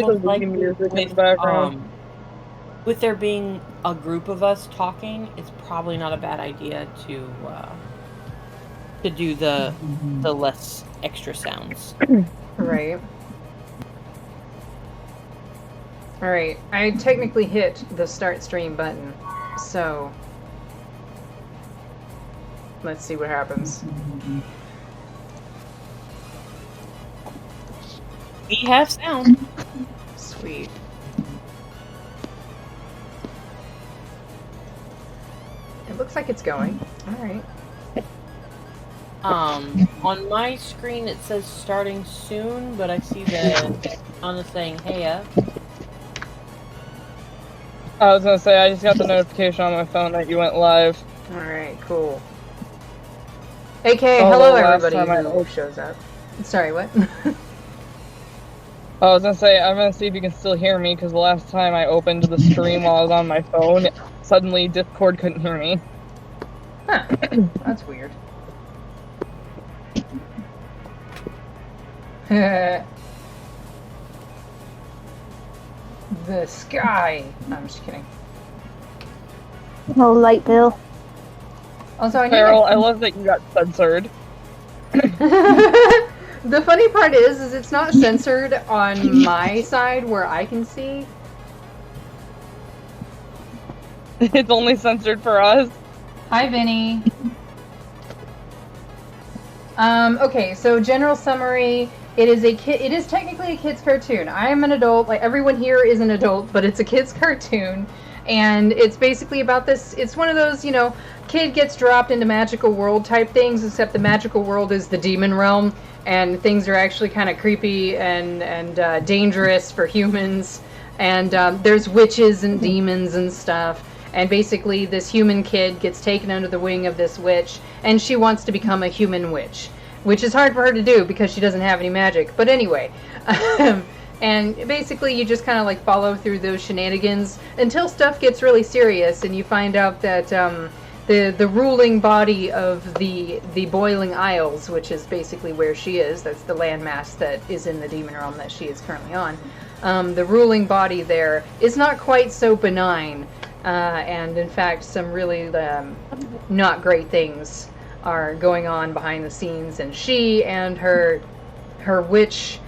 most the likely music in the background. with there being a group of us talking, it's probably not a bad idea to do the less extra sounds. Right. Alright, I technically hit the start stream button, so let's see what happens. We have sound. Sweet. It looks like it's going. Alright. On my screen it says starting soon, but I see that Anna's saying heya. I was gonna say, I just got the notification on my phone that you went live. Alright, cool. Hello everybody who shows up. Sorry, what? I was gonna say, I'm gonna see if you can still hear me, because the last time I opened the stream while I was on my phone, suddenly Discord couldn't hear me. Huh. That's weird. The sky. No, I'm just kidding. No light bill. Also, Carol, I love that you got censored. The funny part is it's not censored on my side where I can see. It's only censored for us. Hi, Vinny. Okay, so general summary. It is technically a kid's cartoon. I am an adult. Like, everyone here is an adult, but it's a kid's cartoon. And it's basically about this. It's one of those, kid gets dropped into magical world type things, except the magical world is the demon realm. And things are actually kind of creepy and dangerous for humans. And there's witches and demons and stuff. And basically this human kid gets taken under the wing of this witch, and she wants to become a human witch, which is hard for her to do because she doesn't have any magic. But anyway, and basically you just kind of like follow through those shenanigans until stuff gets really serious, and you find out that the ruling body of the Boiling Isles, which is basically where she is, that's the landmass that is in the demon realm that she is currently on, the ruling body there is not quite so benign. And in fact, some really not great things are going on behind the scenes, and she and her witch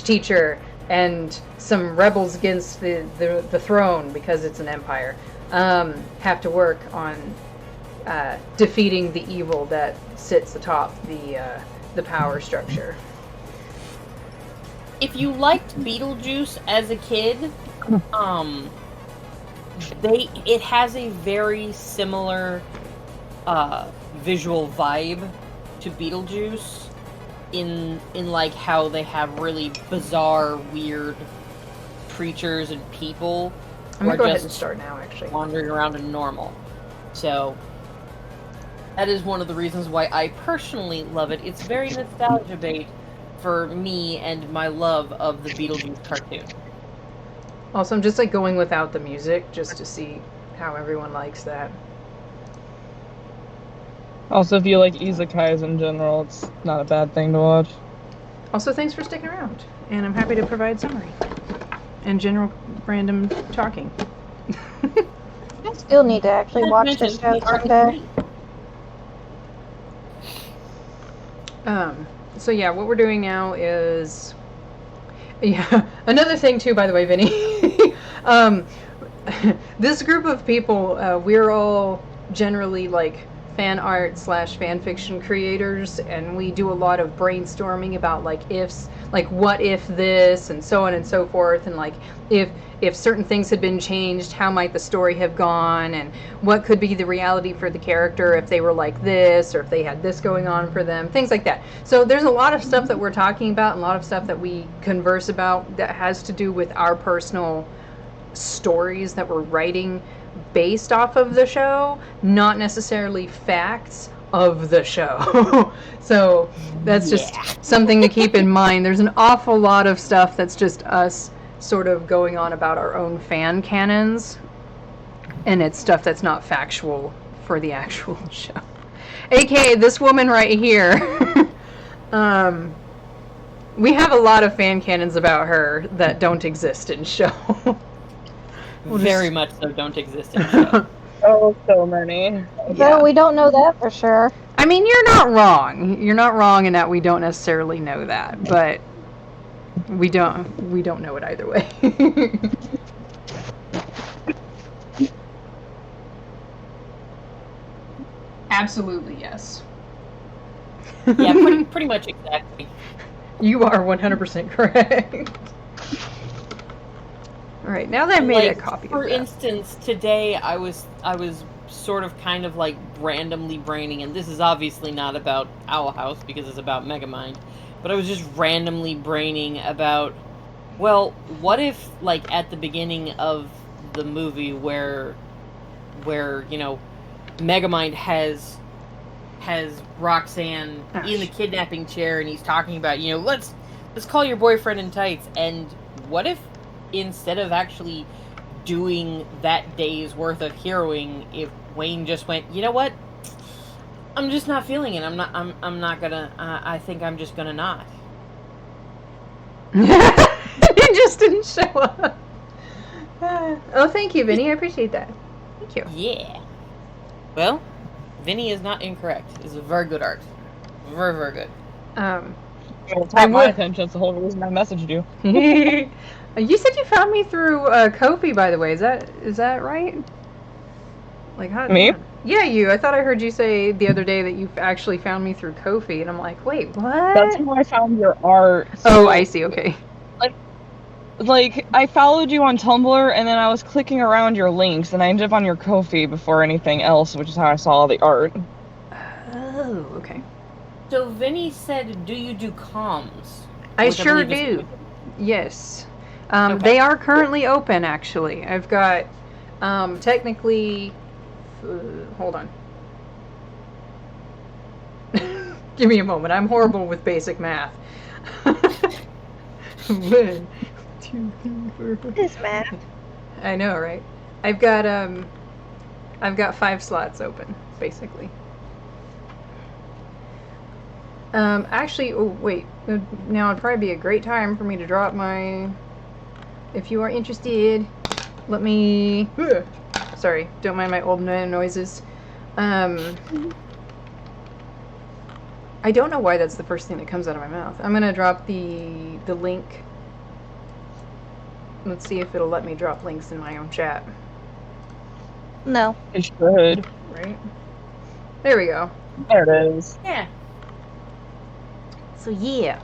teacher and some rebels against the throne, because it's an empire, have to work on defeating the evil that sits atop the power structure. If you liked Beetlejuice as a kid, it has a very similar visual vibe to Beetlejuice in like how they have really bizarre, weird creatures and people I'm gonna go ahead and start now, actually. Wandering around in normal. So that is one of the reasons why I personally love it. It's very nostalgia bait for me and my love of the Beetlejuice cartoon. Also, I'm just like going without the music just to see how everyone likes that. Also, if you like isekais in general, it's not a bad thing to watch. Also, thanks for sticking around, and I'm happy to provide summary and general random talking. I still need to actually watch this show someday. So yeah, what we're doing now is... Yeah, another thing too, by the way, Vinny. This group of people, we're all generally like fan art / fan fiction creators, and we do a lot of brainstorming about like ifs, like what if this, and so on and so forth, and like if certain things had been changed, how might the story have gone, and what could be the reality for the character if they were like this, or if they had this going on for them, things like that. So there's a lot of stuff that we're talking about, and a lot of stuff that we converse about that has to do with our personal stories that we're writing based off of the show, not necessarily facts of the show. So that's just something to keep in mind. There's an awful lot of stuff that's just us sort of going on about our own fan canons, and it's stuff that's not factual for the actual show. AKA this woman right here. We have a lot of fan canons about her that don't exist in show. We'll Very just- much so don't exist in show. Oh, so many. Though we don't know that for sure. I mean, you're not wrong. You're not wrong in that we don't necessarily know that, but we don't know it either way. Absolutely, yes. Yeah, pretty much exactly. You are 100% correct. All right, now that I've made a copy For of that. instance, today I was sort of kind of like randomly braining, and this is obviously not about Owl House because it's about Megamind, but I was just randomly braining about, well, what if like at the beginning of the movie where you know Megamind has Roxanne in the kidnapping chair and he's talking about, you know, let's call your boyfriend in tights, and what if instead of actually doing that day's worth of heroing, if Wayne just went, you know what, I'm just not feeling it, I'm not gonna, I think I'm just gonna not. It just didn't show up. Oh, thank you, Vinny. I appreciate that. Thank you. Yeah. Well, Vinny is not incorrect. It's a very good art. Very, very good. It's not my attention. That's the whole reason I messaged you. You said you found me through Kofi, by the way. Is that right? Like how? Me? Yeah, you. I thought I heard you say the other day that you actually found me through Kofi, and I'm like, wait, what? That's how I found your art. Oh, I see. Okay. Like, I followed you on Tumblr, and then I was clicking around your links, and I ended up on your Ko-fi before anything else, which is how I saw all the art. Oh, okay. So Vinny said, do you do comms? I Which sure believe is- do. Yes. Okay. They are currently open, actually. I've got, technically, hold on. Give me a moment. I'm horrible with basic math. 1, 2, 3, 4, 5. This math. I know, right? I've got 5 slots open, basically. Actually, oh wait, now would probably be a great time for me to drop my. If you are interested, let me. Sorry, don't mind my old man noises. I don't know why that's the first thing that comes out of my mouth. I'm gonna drop the link. Let's see if it'll let me drop links in my own chat. No. It should. Right? There we go. There it is. Yeah. So yeah,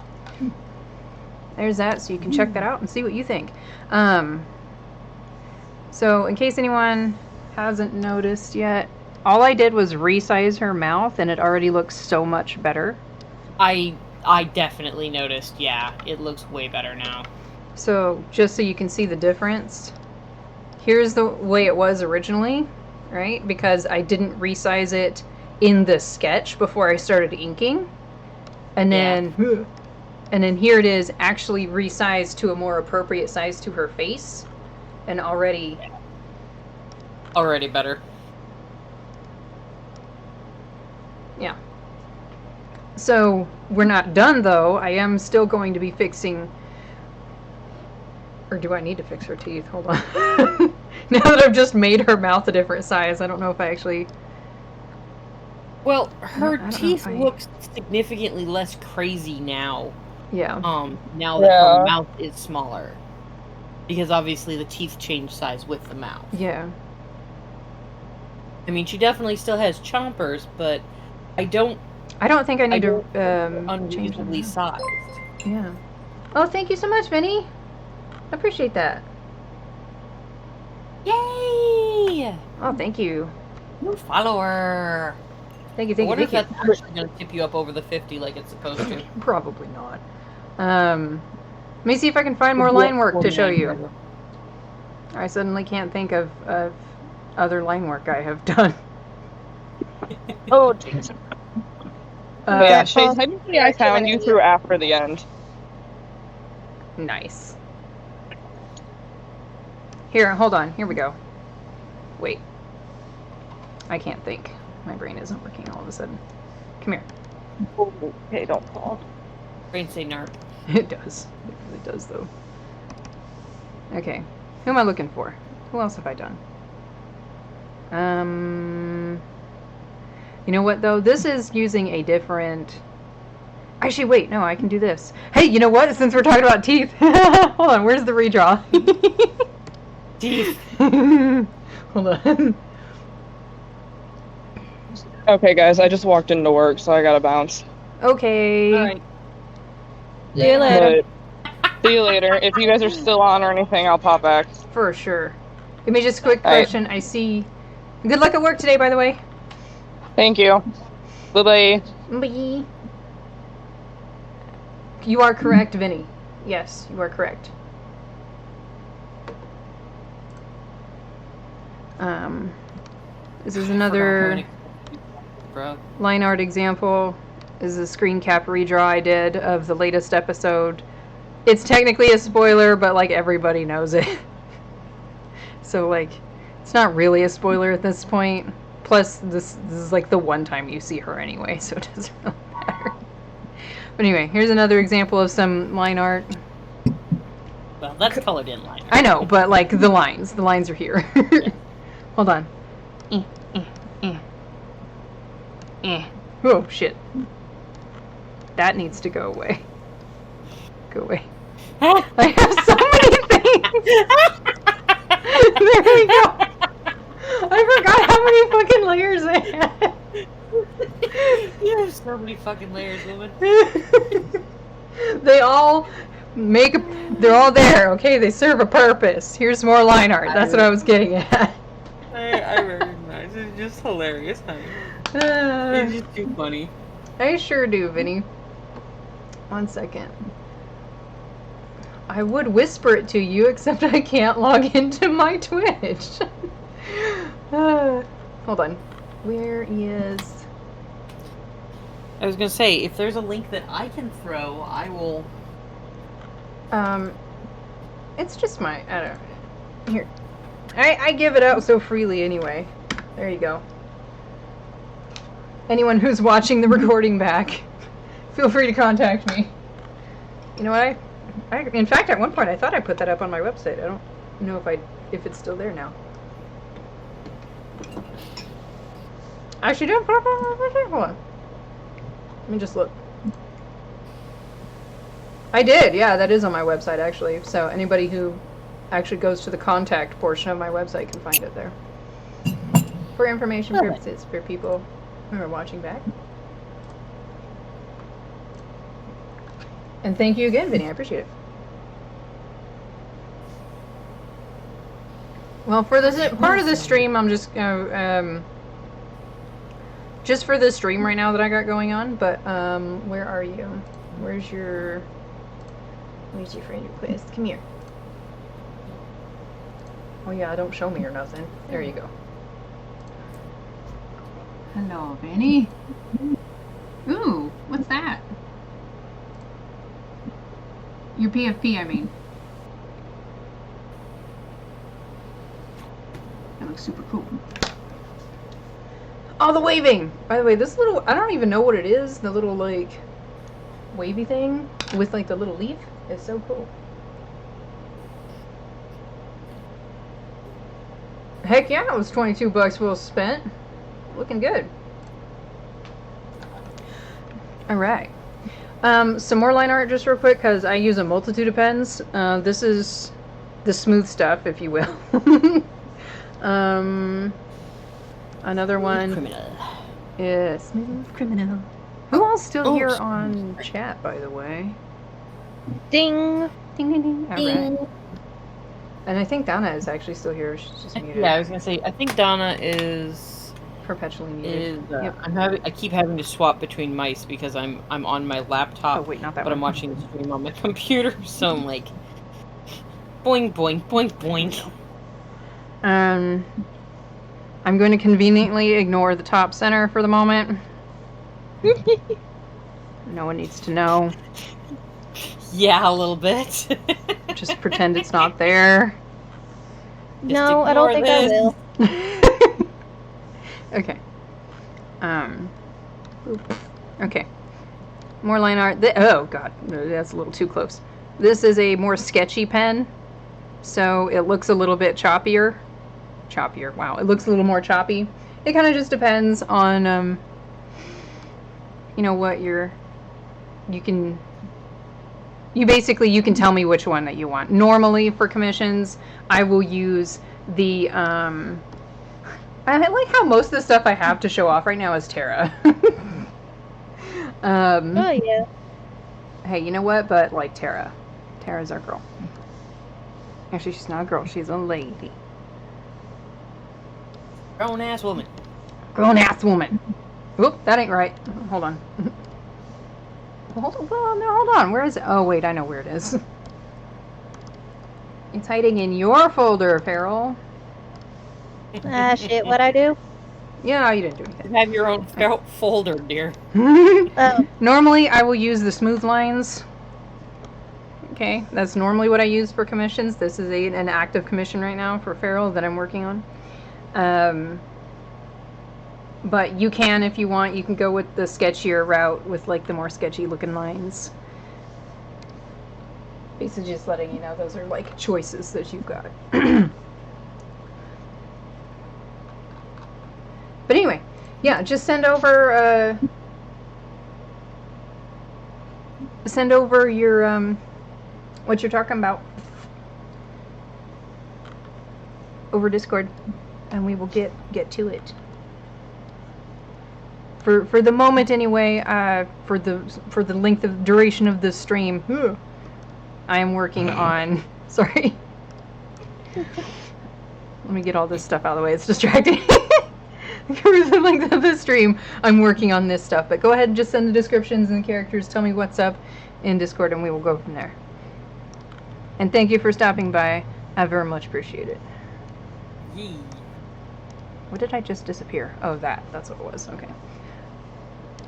there's that. So you can check that out and see what you think. So in case anyone hasn't noticed yet, all I did was resize her mouth, and it already looks so much better. I definitely noticed, yeah. It looks way better now. So just so you can see the difference, here's the way it was originally, right? Because I didn't resize it in the sketch before I started inking. And then, and then here it is actually resized to a more appropriate size to her face, and already Better. Yeah. So we're not done though. I am still going to be fixing, or do I need to fix her teeth? Hold on. Now that I've just made her mouth a different size, I don't know if I actually. Well, I her don't know teeth if I- look significantly less crazy now. Yeah. Now that her Yeah. mouth is smaller. Because obviously the teeth change size with the mouth. Yeah. I mean, she definitely still has chompers, but I don't I don't think I need to change unreasonably them. sized. Yeah. Oh, thank you so much, Vinny. I appreciate that. Yay! Oh, thank you. New follower. Thank you, I thank you, wonder if thank that's you. actually going to tip you up over the 50 like it's supposed to. Probably not. Let me see if I can find more line work to show you. I suddenly can't think of other line work I have done. Oh, jeez. But yeah, Shay, technically I found you through after the end. Nice. Here, hold on. Here we go. Wait. I can't think. My brain isn't working all of a sudden. Come here. Okay, don't fall. Brain say narp. It does. It really does, though. Okay. Who am I looking for? Who else have I done? You know what, though? This is using a different... Actually, wait. No, I can do this. Hey, you know what? Since we're talking about teeth... Hold on. Where's the redraw? Teeth. Hold on. Okay, guys, I just walked into work, so I gotta bounce. Okay. All right. See you later. But see you later. If you guys are still on or anything, I'll pop back. For sure. Give me just a quick All right. question. I see... Good luck at work today, by the way. Thank you. Bye-bye. Bye. You are correct, Vinny. Yes, you are correct. This is another Bro. line art example. This is a screen cap redraw I did of the latest episode. It's technically a spoiler, but like everybody knows it. So like, it's not really a spoiler at this point. Plus, this is like the one time you see her anyway, so it doesn't really matter. But anyway, here's another example of some line art. Well, that's colored in line. I know, but like the lines are here. Hold on. Oh shit. That needs to go away. Go away. I have so many things. There we go. I forgot how many fucking layers I had. You have so many fucking layers, woman. They all make they're all there, okay? They serve a purpose. Here's more line art. That's what I was getting at. I recognize. It's just hilarious, honey. It's just too funny. I sure do, Vinny. 1 second. I would whisper it to you, except I can't log into my Twitch. Hold on. Where is... I was gonna say, if there's a link that I can throw, I will... It's just my... I don't know. Here. I give it out so freely anyway. There you go. Anyone who's watching the recording back, feel free to contact me. You know what? In fact, at one point, I thought I put that up on my website. I don't know if it's still there now. Actually, don't put it up on my website. Hold on. Let me just look. I did, yeah, that is on my website actually. So anybody who actually goes to the contact portion of my website can find it there. For information purposes, for people who are watching back. And thank you again, Vinny. I appreciate it. Well, for this part of the stream, I'm just for this stream right now that I got going on. But where are you? Where's your friend request? Come here. Oh yeah, don't show me or nothing. There you go. Hello, Vinny. Ooh, what's that? Your PFP, I mean. That looks super cool. Oh, the waving! By the way, this little, I don't even know what it is. The little, like, wavy thing with, like, the little leaf is so cool. Heck yeah, it was 22 bucks well spent. Looking good. Alright. Some more line art just real quick, because I use a multitude of pens. This is the smooth stuff, if you will. Another one. Criminal. Yeah, smooth criminal. Who all's still here on chat, by the way? Ding. Ding, ding, ding. Ding. Alright. And I think Donna is actually still here. She's just muted. Yeah, I was gonna say, I think Donna is Perpetually muted. Yep. I keep having to swap between mice because I'm on my laptop. Oh wait, not that but one. I'm watching the stream on my computer, so I'm like, boing, boing, boing, boing. I'm going to conveniently ignore the top center for the moment. No one needs to know. Yeah, a little bit. Just pretend it's not there. No, I don't think I will. Okay. Okay. More line art. Oh, God. That's a little too close. This is a more sketchy pen, so it looks a little bit choppier. Choppier. Wow. It looks a little more choppy. It kind of just depends on, you know, what you can tell me which one that you want. Normally for commissions, I will use the, I like how most of the stuff I have to show off right now is Terra. Oh yeah. Hey, you know what? But like Terra. Terra's our girl. Actually, she's not a girl. She's a lady. Grown ass woman. Grown ass woman. Oop, that ain't right. Hold on. Hold on. Where is it? Oh, wait, I know where it is. It's hiding in your folder, Farrell. Ah, shit, what'd I do? Yeah, you didn't do anything. You have your own folder, dear. Oh. Normally, I will use the smooth lines. Okay, that's normally what I use for commissions. This is an active commission right now for Farrell that I'm working on. But you can, if you want, you can go with the sketchier route with like the more sketchy looking lines. Basically just letting you know those are like choices that you've got. But anyway, yeah, just send over your what you're talking about over Discord, and we will get to it. For the moment anyway, for the length of duration of this stream, I am working on. Sorry. Let me get all this stuff out of the way. It's distracting. For the length of the stream, I'm working on this stuff. But go ahead and just send the descriptions and the characters. Tell me what's up in Discord, and we will go from there. And thank you for stopping by. I very much appreciate it. Yee. What did I just disappear? Oh, that's what it was. Okay.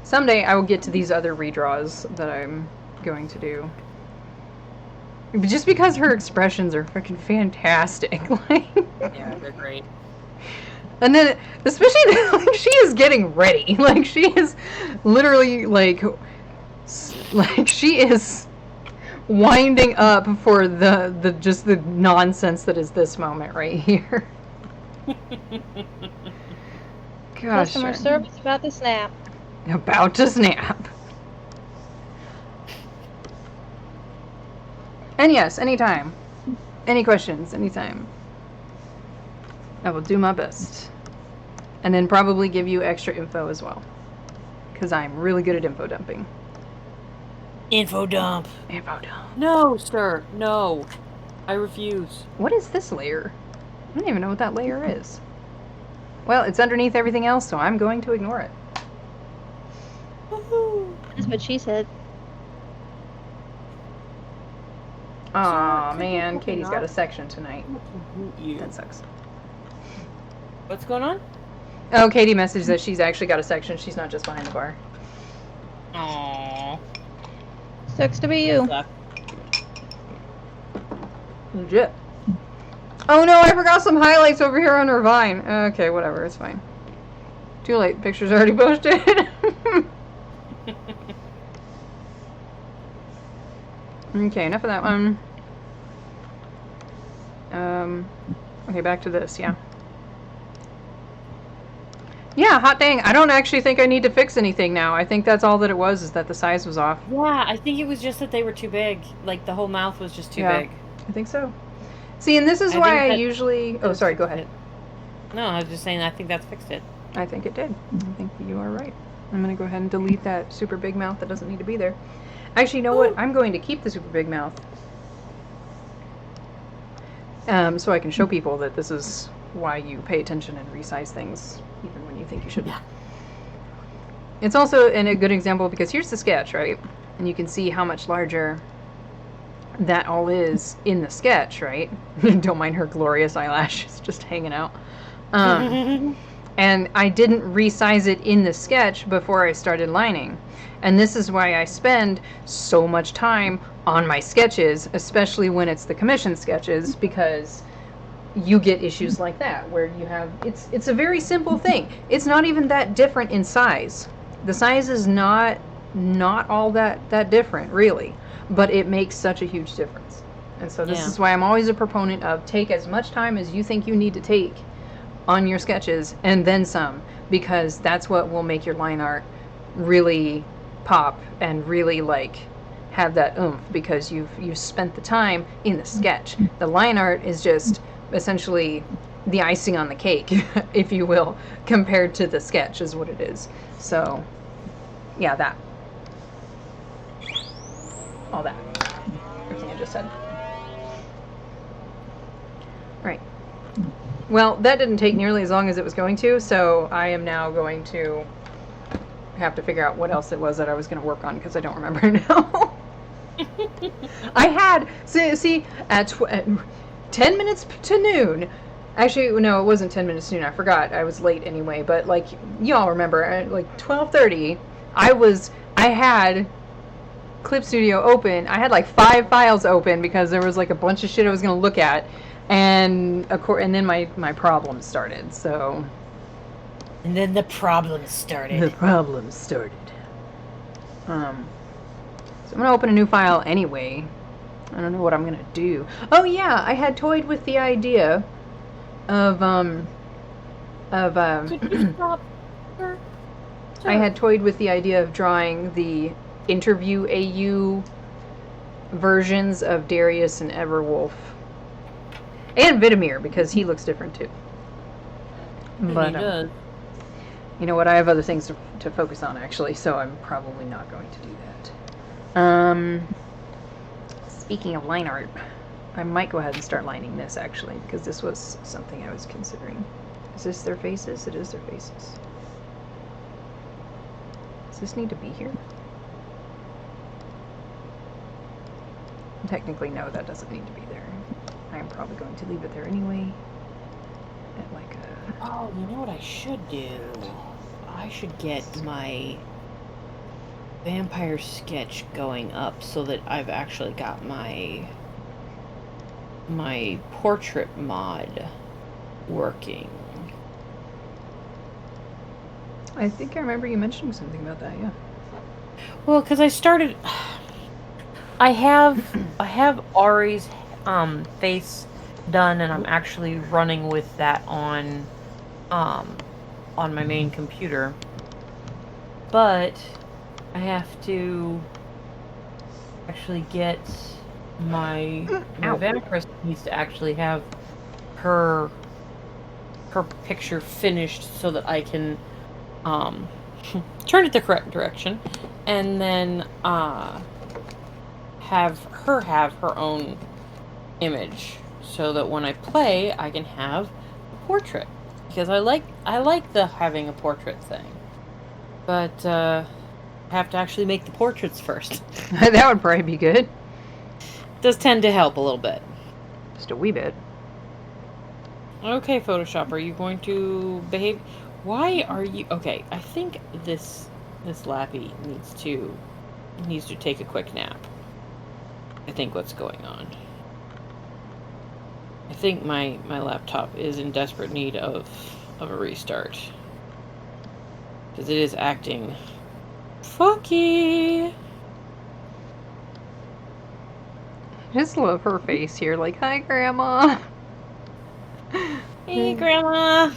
Someday I will get to these other redraws that I'm going to do. Just because her expressions are freaking fantastic. Like, Yeah, they're great. and then, especially, like, she is getting ready. Like, she is literally, like she is winding up for the just the nonsense that is this moment right here. Gosh. Customer service about to snap. About to snap. And yes, anytime. Any questions, anytime. I will do my best. And then probably give you extra info as well. Because I'm really good at info dumping. Info dump. Info dump. No, sir. No. I refuse. What is this layer? I don't even know what that layer is. Well, it's underneath everything else, so I'm going to ignore it. Woohoo. That's what she said. Aw, Sir, man, could you Katie's not? got a section tonight. You. That sucks. What's going on? Oh, Katie messaged that she's actually got a section. She's not just behind the bar. Aww. Sucks to be you. Suck. Legit. Oh no, I forgot some highlights over here on her Vine. Okay, whatever, it's fine. Too late, picture's already posted. Okay, enough of that one. Okay, back to this, yeah. Yeah, hot dang, I don't actually think I need to fix anything now. I think that's all that it was, is that the size was off. Yeah, I think it was just that they were too big. Like, the whole mouth was just too big. I think so. See, and this is I why think I that- usually... Oh, sorry, go ahead. No, I was just saying I think that's fixed it. I think it did. I think you are right. I'm going to go ahead and delete that super big mouth that doesn't need to be there. Actually, you know what? I'm going to keep the super big mouth. So I can show people that this is why you pay attention and resize things, even when you think you shouldn't. Yeah. It's also a good example because here's the sketch, right? And you can see how much larger that all is in the sketch, right? Don't mind her glorious eyelashes just hanging out. And I didn't resize it in the sketch before I started lining. And this is why I spend so much time on my sketches, especially when it's the commission sketches, because you get issues like that where you have it's a very simple thing. It's not even that different in size. The size is not not all that different, really. But it makes such a huge difference. And so this Yeah. is why I'm always a proponent of take as much time as you think you need to take on your sketches and then some, because that's what will make your line art really pop and really like have that oomph, because you've spent the time in the sketch. The line art is just essentially the icing on the cake, if you will, compared to the sketch is what it is. So yeah, that. All that. Everything I just said. Right. Well, that didn't take nearly as long as it was going to, so I am now going to have to figure out what else it was that I was going to work on, because I don't remember now. I had, see at 10 minutes to noon. Actually, no, it wasn't 10 minutes to noon. I forgot. I was late anyway, but like, y'all remember, at like 12:30, I had Clip Studio open. I had like 5 files open because there was like a bunch of shit I was going to look at. And then my problems started. So. And then the problems started. The problems started. So I'm gonna open a new file anyway. I don't know what I'm gonna do. Oh yeah, I had toyed with the idea of Could you stop? Sir? I had toyed with the idea of drawing the interview AU versions of Darius and Everwolf. And Vitamir, because he looks different too. But He does. you know what? I have other things to focus on actually, so I'm probably not going to do that. Speaking of line art, I might go ahead and start lining this actually, because this was something I was considering. Is this their faces? It is their faces. Does this need to be here? Technically, no, that doesn't need to be there. I'm probably going to leave it there anyway. At like a... Oh, you know what I should do? I should get my vampire sketch going up so that I've actually got my portrait mod working. I think I remember you mentioning something about that, yeah. Well, because I started... I have Ari's face done, and I'm actually running with that on my main computer. But I have to actually get my vampiress needs to actually have her picture finished so that I can turn it the correct direction, and then have her own image, so that when I play, I can have a portrait, because I like the having a portrait thing, but I have to actually make the portraits first. That would probably be good. It does tend to help a little bit. Just a wee bit. Okay, Photoshop, are you going to behave? Why are you... Okay, I think this Lappy needs to take a quick nap. I think what's going on. I think my laptop is in desperate need of a restart, because it is acting funky. I just love her face here, like, hi, Grandma. Hey, Grandma.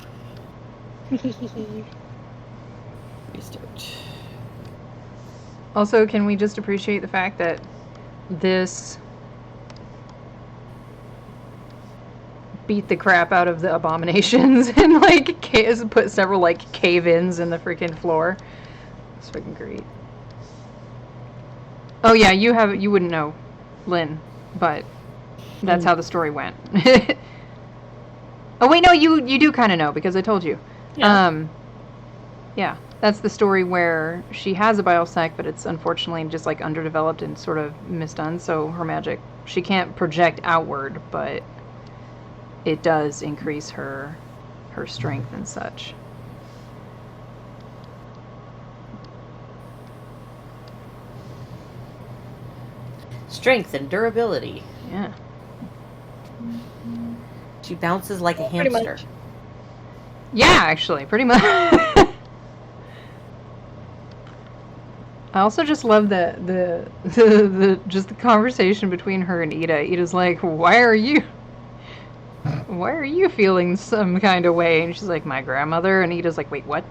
Restart. Also, can we just appreciate the fact that this beat the crap out of the abominations and like put several like cave-ins in the freaking floor? It's freaking great. Oh yeah, you wouldn't know, Lynn, but that's how the story went. Oh wait, no, you do kind of know, because I told you. Yeah. Yeah, that's the story where she has a biosac, but it's unfortunately just like underdeveloped and sort of misdone, so her magic, she can't project outward, but it does increase her strength and such. Strength and durability. Yeah. She bounces like a Pretty hamster. much. Yeah, actually, pretty much. I also just love the just the conversation between her and Ida. Ida's like, why are you feeling some kind of way? And she's like, my grandmother. And Ida's like, wait, what?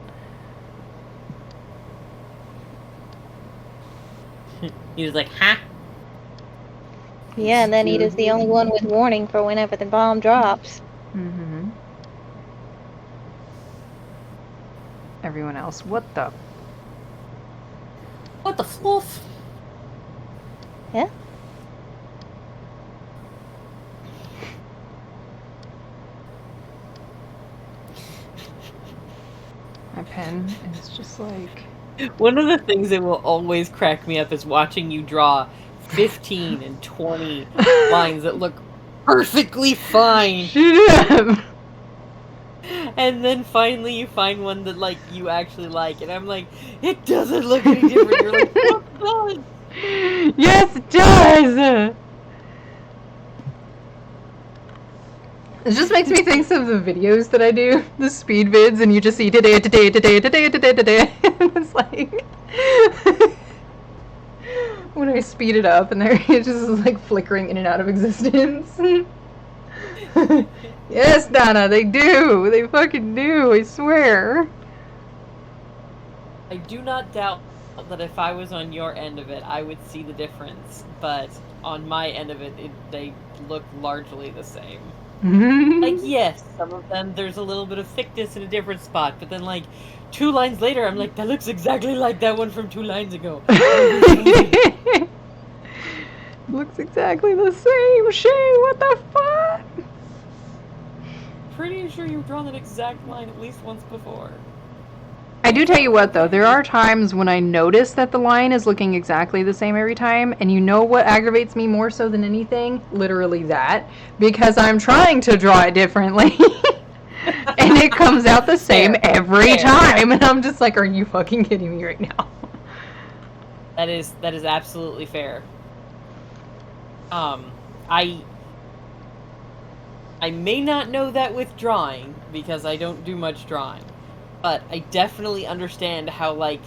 He was like, huh? Yeah, and then Ida's the only one with warning for whenever the bomb drops. Mm-hmm. Everyone else, what the? What the fluff? Yeah? My pen is just like... One of the things that will always crack me up is watching you draw 15 and 20 lines that look perfectly fine. Shut up! And then finally you find one that, like, you actually like. And I'm like, it doesn't look any different. You're like, oh, it does. Yes, it does! It just makes me think of the videos that I do, the speed vids, and you just see today. It's like when I speed it up and there it's just like flickering in and out of existence. Yes, Donna, they do. They fucking do, I swear. I do not doubt that if I was on your end of it, I would see the difference. But on my end of it, they look largely the same. Like, yes, some of them, there's a little bit of thickness in a different spot, but then, like, 2 lines later, I'm like, that looks exactly like that one from 2 lines ago. Looks exactly the same. Shay, what the fuck? Pretty sure you've drawn that exact line at least once before. I do tell you what, though, there are times when I notice that the line is looking exactly the same every time, and you know what aggravates me more so than anything? Literally that. Because I'm trying to draw it differently. And it comes out the same every time, and I'm just like, are you fucking kidding me right now? That is absolutely fair. I may not know that with drawing, because I don't do much drawing. But I definitely understand how, like,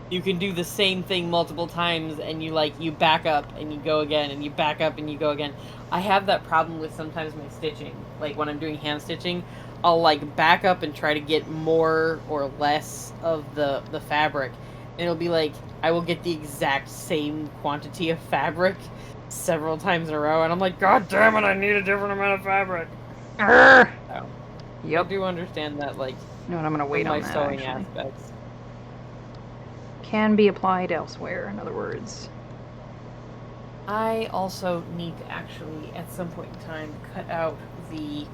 you can do the same thing multiple times and you back up and you go again and you back up and you go again. I have that problem with sometimes my stitching. Like, when I'm doing hand stitching, I'll, like, back up and try to get more or less of the fabric. And it'll be like, I will get the exact same quantity of fabric several times in a row. And I'm like, God damn it, I need a different amount of fabric. So, Yep. I do understand that, like, You know what, I'm gonna wait on my that, sewing actually. aspects. Can be applied elsewhere, in other words. I also need to actually, at some point in time, cut out the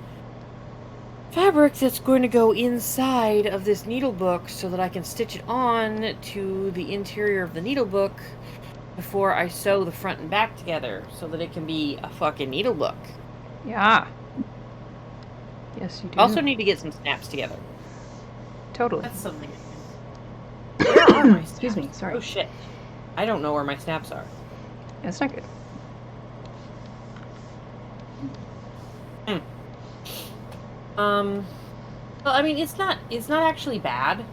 fabric that's going to go inside of this needle book so that I can stitch it on to the interior of the needle book before I sew the front and back together so that it can be a fucking needle book. Yeah. Yes, you do. I also need to get some snaps together. Totally. That's something. Where are my snaps? Excuse me, sorry. Oh shit. I don't know where my snaps are. That's not good. Well, I mean, it's not actually bad.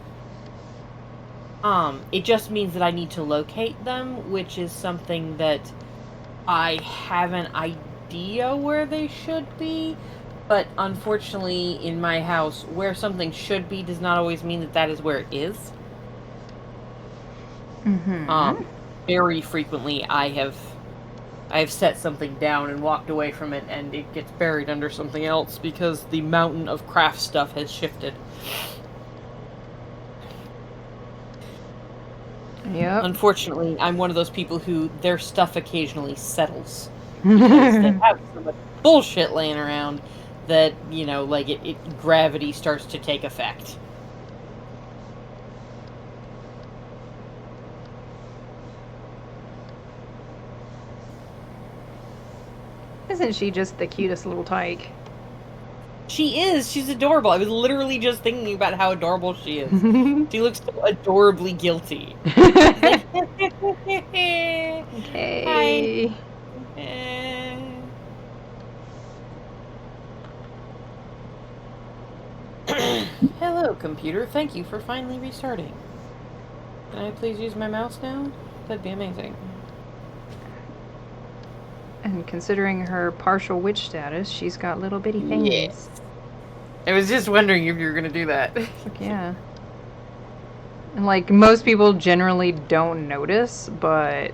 It just means that I need to locate them, which is something that I have an idea where they should be, but unfortunately, in my house, where something should be does not always mean that that is where it is. Mm-hmm. Very frequently, I have set something down and walked away from it, and it gets buried under something else because the mountain of craft stuff has shifted. Yep. Unfortunately, I'm one of those people who their stuff occasionally settles. Because they have so much bullshit laying around that, you know, like, gravity starts to take effect. Isn't she just the cutest little tyke? She is. She's adorable. I was literally just thinking about how adorable she is. She looks so adorably guilty. Like, Okay. Hello, computer. Thank you for finally restarting. Can I please use my mouse now? That'd be amazing. And considering her partial witch status, she's got little bitty fangs. Yes. I was just wondering if you were gonna do that. Yeah. And like most people generally don't notice, but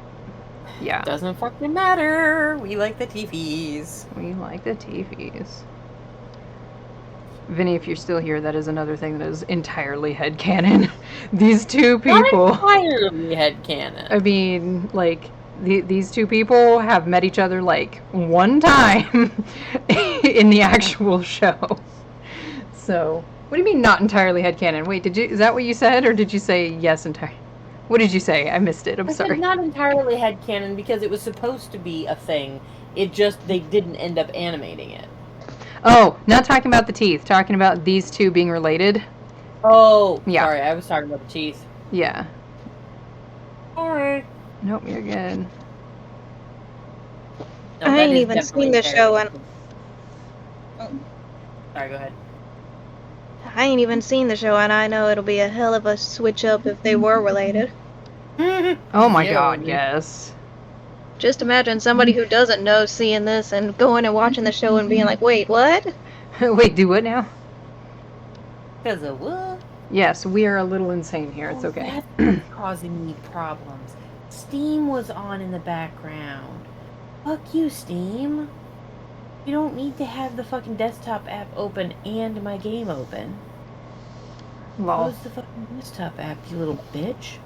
yeah. Doesn't fucking matter. We like the TVs. We like the TVs. Vinny, if you're still here, that is another thing that is entirely headcanon. These two people. Not entirely headcanon. I mean, like, these two people have met each other like one time in the actual show. So, what do you mean not entirely headcanon? Wait, is that what you said, or did you say yes entirely? What did you say? I missed it. I'm sorry. Said not entirely headcanon because it was supposed to be a thing. It just, they didn't end up animating it. Oh, not talking about the teeth. Talking about these two being related. Oh, yeah. Sorry, I was talking about the teeth. Yeah. Alright. Nope, you're good. No, I that ain't is even definitely seen the fair. show, and Sorry, go ahead. I ain't even seen the show, and I know it'll be a hell of a switch up if they were related. Oh my Yeah, god, well, yes. Just imagine somebody who doesn't know seeing this and going and watching the show and being like, wait, what? Wait, do what now? Because of what? Yes, we are a little insane here. It's okay. That's what's causing me problems. Steam was on in the background. Fuck you, Steam. You don't need to have the fucking desktop app open and my game open. Lol. Close the fucking desktop app, you little bitch.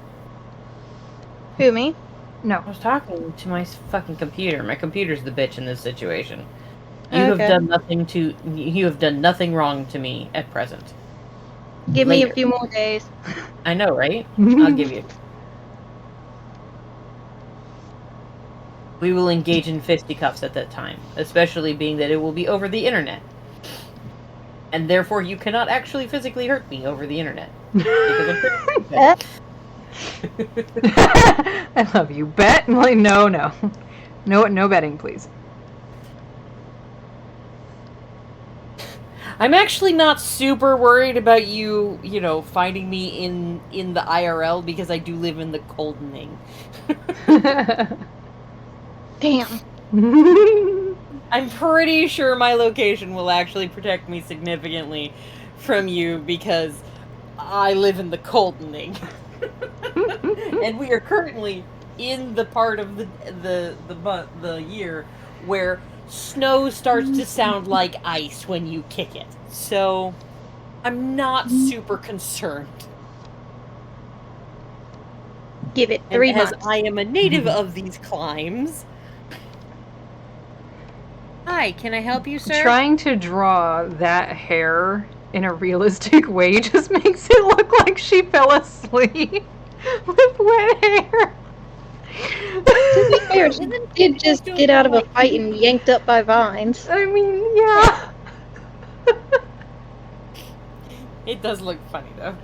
Who, me? No. I was talking to my fucking computer. My computer's the bitch in this situation. You Okay. have done nothing to. You have done nothing wrong to me at present. Give me Later. a few more days. I know, right? I'll give you. We will engage in fisticuffs at that time, especially being that it will be over the internet. And therefore, you cannot actually physically hurt me over the internet. Because I'm pretty good. I love you. Bet? Like, no. No betting, please. I'm actually not super worried about you, finding me in the IRL because I do live in the Coldening. Damn. I'm pretty sure my location will actually protect me significantly from you because I live in the Coldening. And we are currently in the part of the year where snow starts to sound like ice when you kick it. So I'm not super concerned. Give it 3 And months. as I am a native of these climes. Hi, can I help you, sir? Trying to draw that hair in a realistic way just makes it look like she fell asleep with wet hair. To be fair, she did just get out of a fight and yanked up by vines. I mean, yeah. It does look funny, though.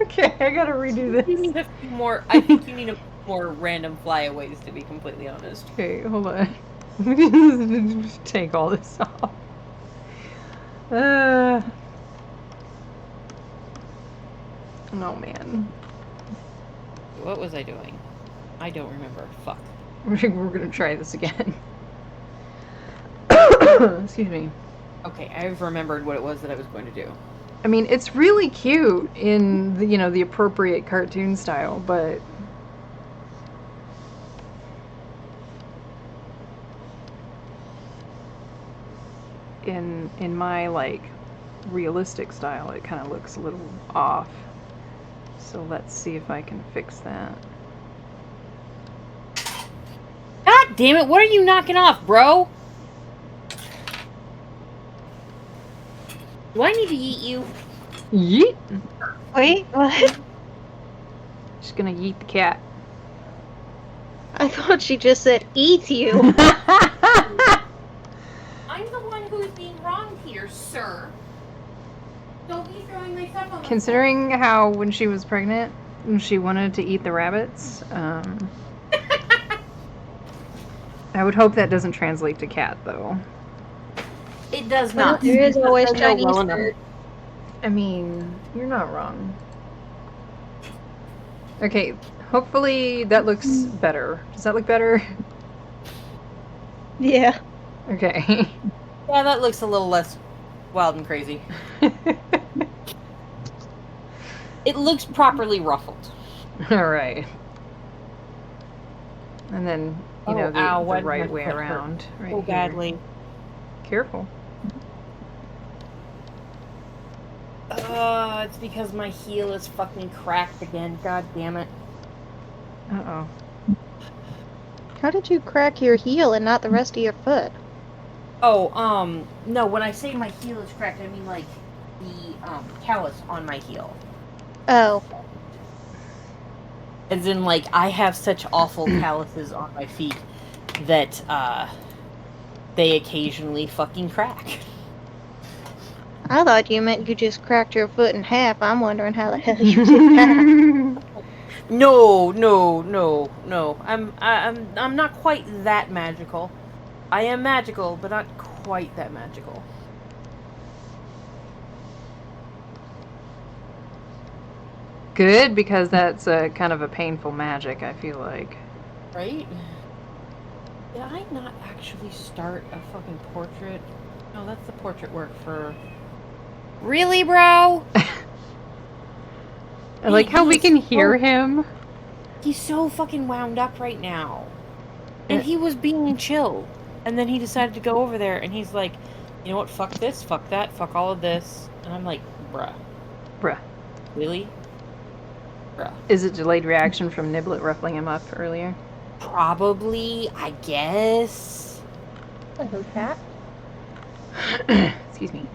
Okay, I gotta redo You this. need a few more. I think you need a few more random flyaways, to be completely honest. Okay, hold on. Let me just take all this off. Oh man. What was I doing? I don't remember. Fuck. We're gonna try this again. Excuse me. Okay, I've remembered what it was that I was going to do. I mean, it's really cute in the, the appropriate cartoon style, but in my like realistic style, it kind of looks a little off. So let's see if I can fix that. God damn it! What are you knocking off, bro? Do I need to eat you? Yeet! Wait, what? Just gonna yeet the cat. I thought she just said eat you. I'm the one who is being wronged here, sir. Don't be throwing my stuff on the Considering how when she was pregnant, she wanted to eat the rabbits, I would hope that doesn't translate to cat, though. It does Well, not. there is always I know Chinese well enough. food. I mean, you're not wrong. Okay, Hopefully that looks better. Does that look better? Yeah. Okay. Yeah, that looks a little less wild and crazy. It looks properly ruffled. All right. And then, you know, ow, the why does my right way foot hurt around. Right so here. badly. Careful. It's because my heel is fucking cracked again. God damn it. Uh-oh. How did you crack your heel and not the rest of your foot? Oh, no, when I say my heel is cracked, I mean, like, the, callus on my heel. Oh. As in, like, I have such awful calluses on my feet that, they occasionally fucking crack. I thought you meant you just cracked your foot in half. I'm wondering how the hell you did that. No. I'm not quite that magical. I am magical, but not quite that magical. Good, because that's a kind of a painful magic, I feel like. Right? Did I not actually start a fucking portrait? No, that's the portrait work for... Really, bro? I like how we can hear him. He's so fucking wound up right now. And he was being chill. And then he decided to go over there and he's like, you know what, fuck this, fuck that, fuck all of this. And I'm like, bruh. Bruh. Really? Bruh. Is it delayed reaction from Niblet ruffling him up earlier? Probably, I guess. Hello, cat. Excuse me.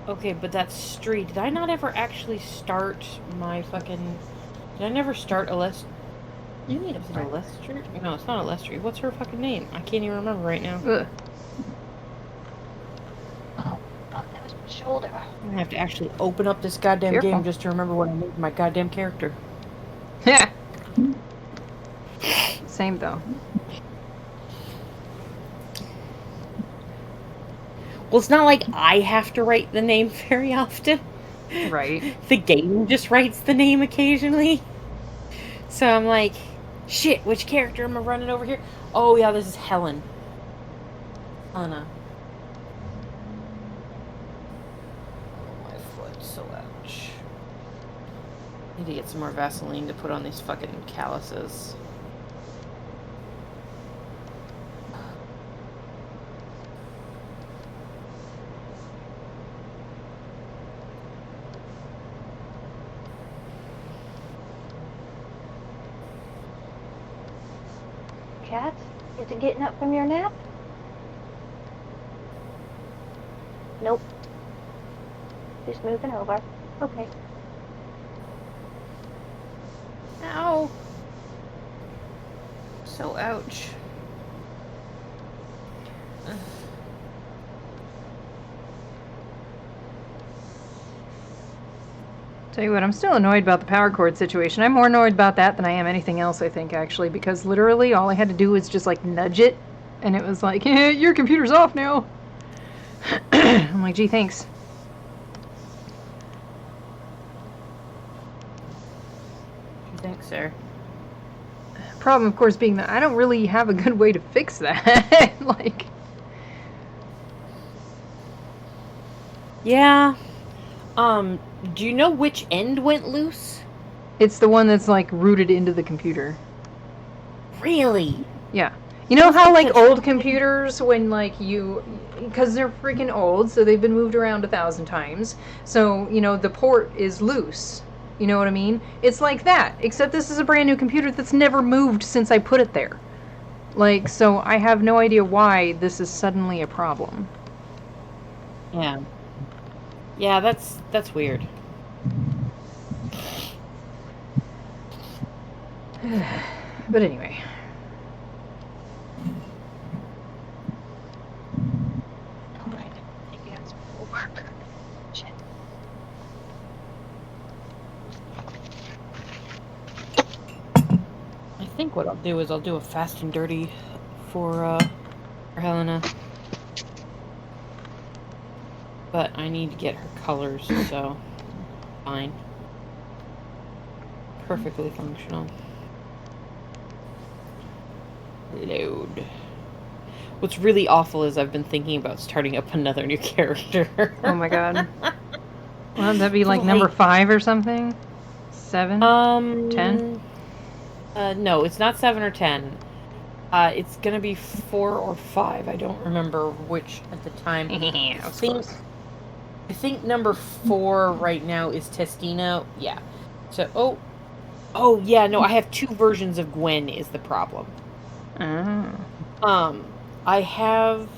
Okay, but that's street. Did I not ever actually start my fucking... Did I never start Is it Alestri? No, it's not Alestri. What's her fucking name? I can't even remember right now. Ugh. Oh, that was my shoulder. I'm gonna have to actually open up this goddamn Careful. game just to remember what I named my goddamn character. Yeah. Same though. Well, it's not like I have to write the name very often. Right. The game just writes the name occasionally. So I'm like, shit, which character am I running over here? Oh yeah, this is Helen. Helena. Oh, my foot, so ouch. Need to get some more Vaseline to put on these fucking calluses. Cat, is it getting up from your nap? Nope. Just moving over. Okay. Ow. So ouch. Tell you what, I'm still annoyed about the power cord situation. I'm more annoyed about that than I am anything else, I think, actually, because literally all I had to do was just, like, nudge it, and it was like, eh, your computer's off now. I'm like, gee, thanks. Thanks, sir. Problem, of course, being that I don't really have a good way to fix that. Like... Yeah. Do you know which end went loose? It's the one that's, like, rooted into the computer. Really? Yeah. You know how, like, old computers, when, like, you... Because they're freaking old, so they've been moved around 1,000 times. So, you know, the port is loose. You know what I mean? It's like that, except this is a brand new computer that's never moved since I put it there. Like, so I have no idea why this is suddenly a problem. Yeah. Yeah, that's weird. But anyway. Alright. I think that's full work. Shit. I think what I'll do is I'll do a fast and dirty for Helena. But I need to get her colors, so fine. perfectly functional. Load. What's really awful is I've been thinking about starting up another new character. Oh my god. Well, that'd be like number 5 or something? 7? 10? No, it's not 7 or 10. It's gonna be 4 or 5. I don't remember which at the time. I think number 4 right now is Testina. Yeah. So, oh yeah, no, I have 2 versions of Gwen is the problem. Oh. I have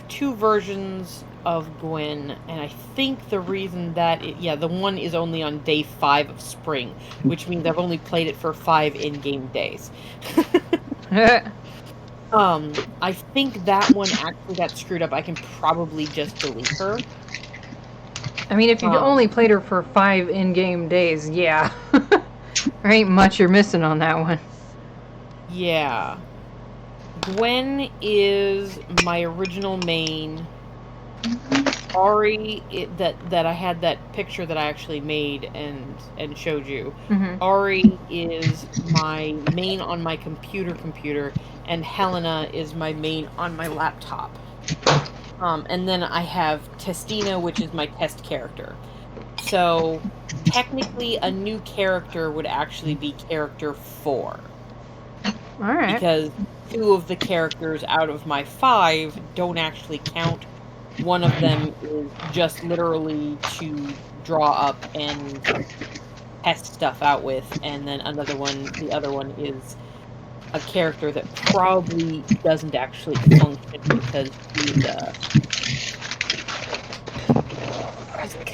2 versions of Gwen, and I think the reason that the one is only on day 5 of spring, which means I've only played it for 5 in-game days. I think that one actually got screwed up. I can probably just delete her. I mean, if you've only played her for 5 in-game days, yeah. There ain't much you're missing on that one. Yeah. Gwen is my original main. Ari, that I had that picture that I actually made and showed you. Mm-hmm. Ari is my main on my computer, and Helena is my main on my laptop. And then I have Testina, which is my test character. So technically, a new character would actually be character 4. All right. Because 2 of the characters out of my 5 don't actually count. One of them is just literally to draw up and test stuff out with, and then the other one is a character that probably doesn't actually function because he's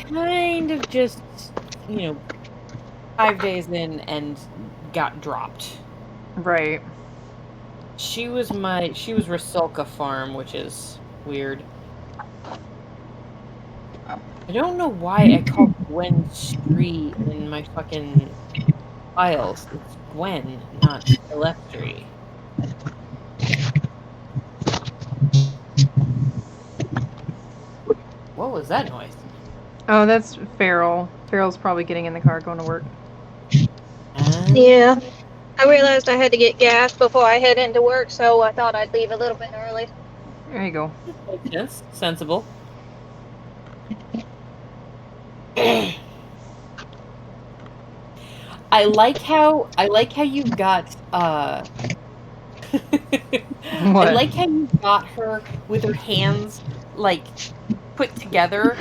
kind of just, 5 days in and got dropped. Right. She was Rasulka farm, which is weird. I don't know why I called Gwen Stree in my fucking files. It's Gwen, not Electri. What was that noise? Oh, that's Farrell. Farrell's probably getting in the car going to work. Yeah. I realized I had to get gas before I head into work, so I thought I'd leave a little bit early. There you go. Makes sense. Sensible. I like how you've got What? I like how you got her with her hands like put together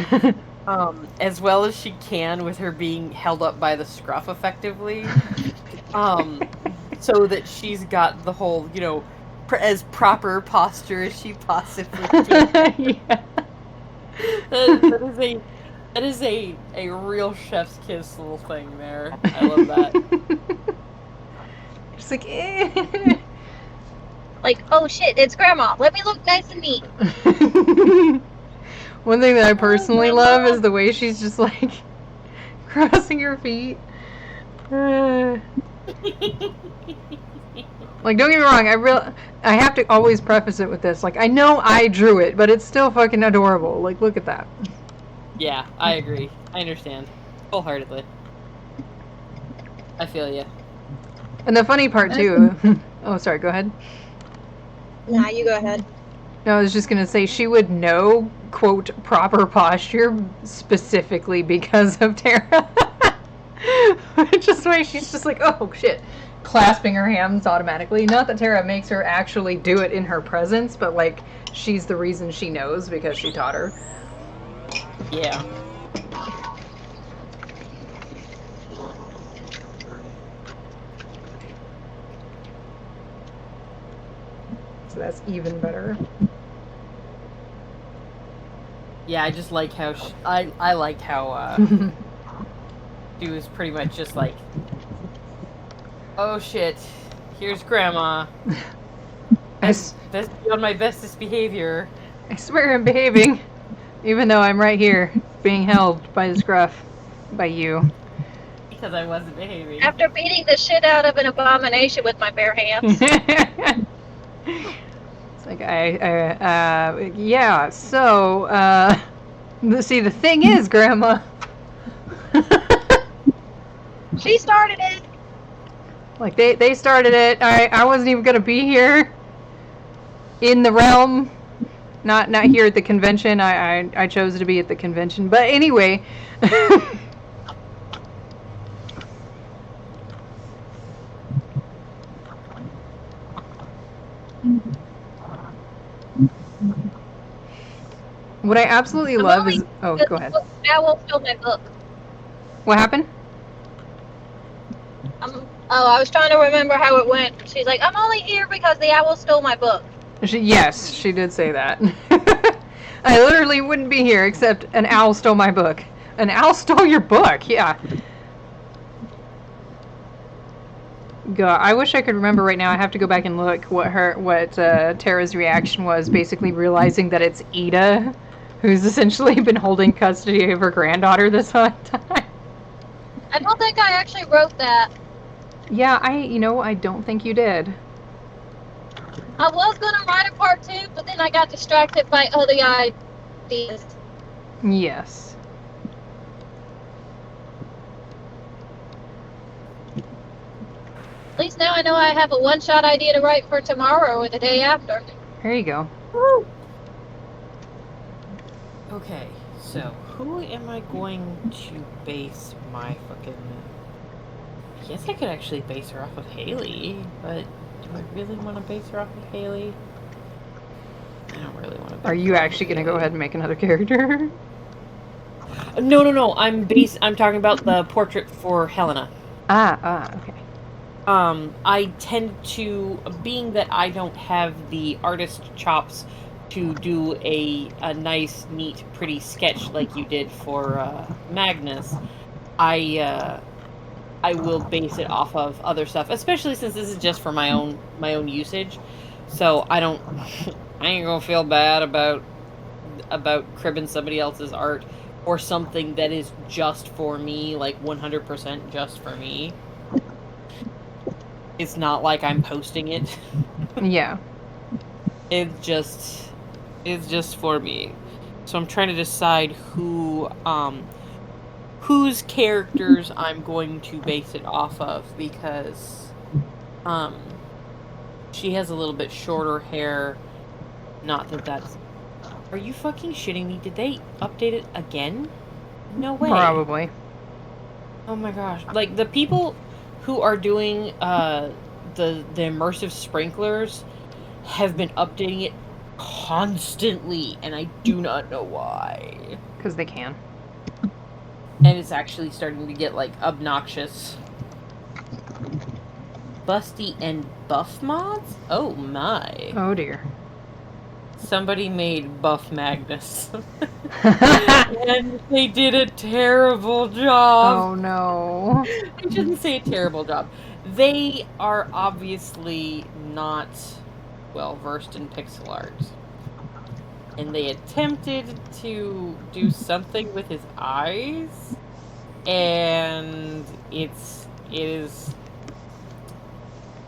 as well as she can, with her being held up by the scruff effectively, so that she's got the whole, as proper posture as she possibly can. Yeah. That is a real chef's kiss little thing there. I love that. Just like, eh. Like, oh shit, it's Grandma. Let me look nice and neat. One thing that I personally love is the way she's just like crossing her feet. Like, don't get me wrong, I have to always preface it with this. Like, I know I drew it, but it's still fucking adorable. Like, look at that. Yeah, I agree. I understand. Wholeheartedly. I feel you. And the funny part, too... Oh, sorry, go ahead. Nah, you go ahead. No, I was just going to say, she would know, quote, proper posture specifically because of Tara. Just the way she's just like, oh, shit. Clasping her hands automatically. Not that Tara makes her actually do it in her presence, but, like, she's the reason she knows because she taught her. Yeah. So that's even better. Yeah, I just like how I like how she was pretty much just like, oh shit, here's Grandma. Best be on my bestest behavior. I swear I'm behaving, even though I'm right here, being held by the scruff, by you. Because I wasn't behaving. After beating the shit out of an abomination with my bare hands. It's like, yeah, so, see, the thing is, Grandma... She started it. Like they started it. I wasn't even gonna be here. In the realm, not here at the convention. I chose to be at the convention. But anyway. What I absolutely love is... Oh, go ahead. I won't fill my book. What happened? I was trying to remember how it went. She's like, I'm only here because the owl stole my book. Yes, she did say that. I literally wouldn't be here except an owl stole my book. An owl stole your book, yeah. God, I wish I could remember right now. I have to go back and look what Tara's reaction was, basically realizing that it's Ida who's essentially been holding custody of her granddaughter this whole time. I don't think I actually wrote that. Yeah, I don't think you did. I was gonna write a part 2, but then I got distracted by other ideas. Yes. At least now I know I have a one-shot idea to write for tomorrow or the day after. There you go. Woo! Okay, so who am I going to base my fucking... I guess I could actually base her off of Haley, but do I really want to base her off of Haley? I don't really want to. Are you actually going to go ahead and make another character? No. I'm talking about the portrait for Helena. Okay. I tend to, being that I don't have the artist chops to do a nice, neat, pretty sketch like you did for Magnus, I will base it off of other stuff, especially since this is just for my own usage. So I ain't gonna feel bad about cribbing somebody else's art or something that is just for me, like 100% just for me. It's not like I'm posting it. Yeah. It's just for me. So I'm trying to decide whose characters I'm going to base it off of, because she has a little bit shorter hair. Not that that's... Are you fucking shitting me? Did they update it again? No way. Probably. Oh my gosh. Like, the people who are doing the immersive sprinklers have been updating it constantly, and I do not know why. Because they can. And it's actually starting to get, like, obnoxious. Busty and buff mods? Oh my. Oh dear. Somebody made Buff Magnus. And they did a terrible job. Oh no. I shouldn't say a terrible job. They are obviously not well versed in pixel art. And they attempted to do something with his eyes, and it is...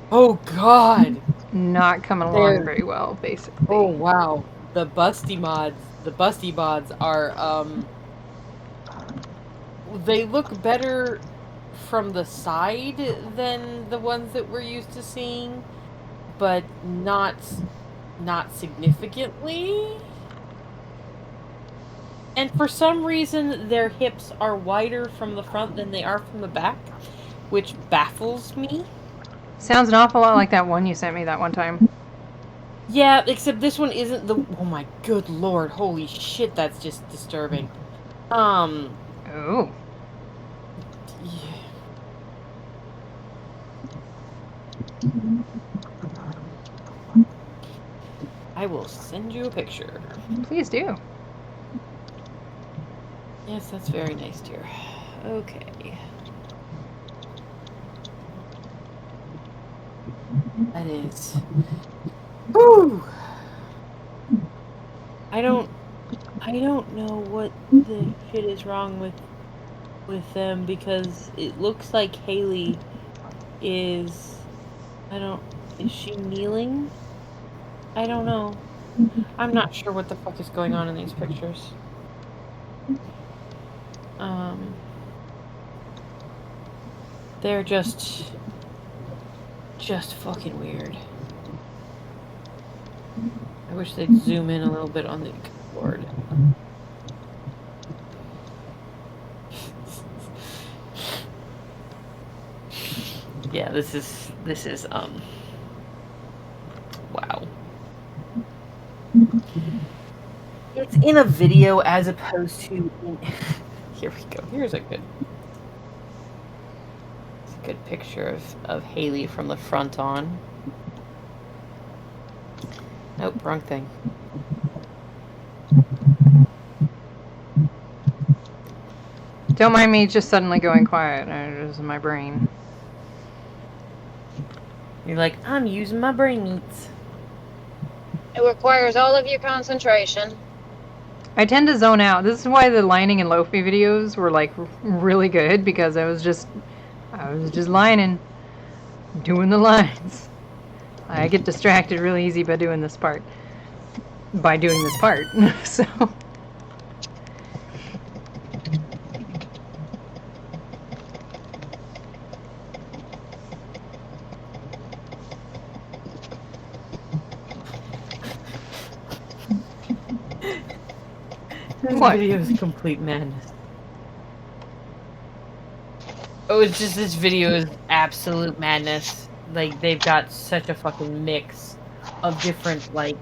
Oh god! Not coming along very well, basically. Oh wow. The busty mods are they look better from the side than the ones that we're used to seeing, but not significantly. And for some reason their hips are wider from the front than they are from the back, which baffles me. Sounds an awful lot like that one you sent me that one time. Yeah, except this one isn't the... Oh my good lord, holy shit, that's just disturbing. Oh. Yeah. I will send you a picture. Please do. Yes, that's very nice, dear. Okay. That is... Woo! I don't know what the shit is wrong with them, because it looks like Haley is... Is she kneeling? I don't know. I'm not sure what the fuck is going on in these pictures. They're just fucking weird. I wish they'd zoom in a little bit on the keyboard. Yeah, this is wow. It's in a video as opposed to in... Here we go. Here's a good picture of Haley from the front on. Nope, wrong thing. Don't mind me just suddenly going quiet. It was in my brain. You're like, I'm using my brain meats. It requires all of your concentration. I tend to zone out. This is why the lining and Lofi videos were like really good, because I was just lining, doing the lines. I get distracted really easy by doing this part. So. This What? video is complete madness. Oh, it's just this video is absolute madness. Like, they've got such a fucking mix of different, like,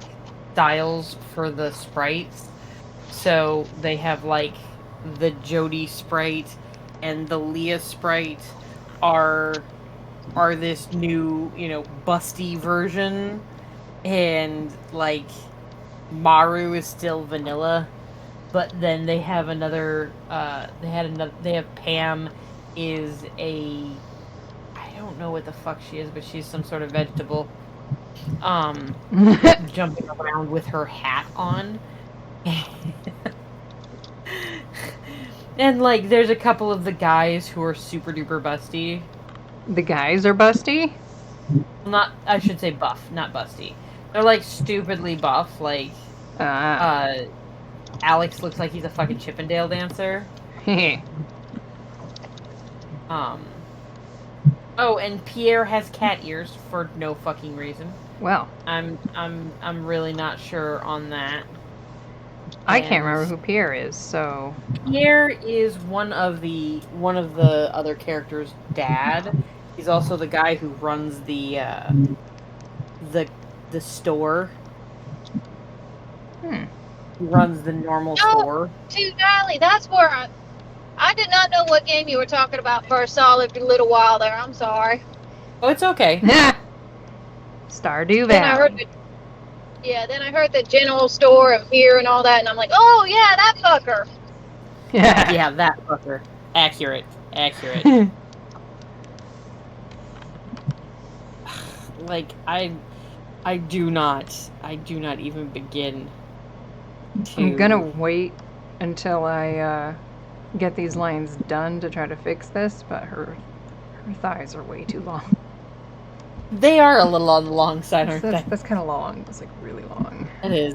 styles for the sprites. So, they have, like, the Jodie sprite and the Leah sprite are this new, you know, busty version. And, like, Maru is still vanilla. But then they have another, they have Pam is I don't know what the fuck she is, but she's some sort of vegetable. Jumping around with her hat on. And, like, there's a couple of the guys who are super duper busty. The guys are busty? I should say buff, not busty. They're, like, stupidly buff, like, Alex looks like he's a fucking Chippendale dancer. Oh, and Pierre has cat ears for no fucking reason. Well, I'm really not sure on that. I can't remember who Pierre is, so Pierre is one of the other characters' dad. He's also the guy who runs the store. He runs the normal store. Too Valley, that's where I did not know what game you were talking about for a solid little while there. I'm sorry. Oh, it's okay. Stardew Then I Valley. heard the general store of here and all that, and I'm like, oh yeah, that fucker. Yeah, that fucker. Accurate. Like, I do not even begin to... I'm gonna wait until I get these lines done to try to fix this, but her thighs are way too long. They are a little on the long side, aren't they? That's kind of long. It's like really long. That is.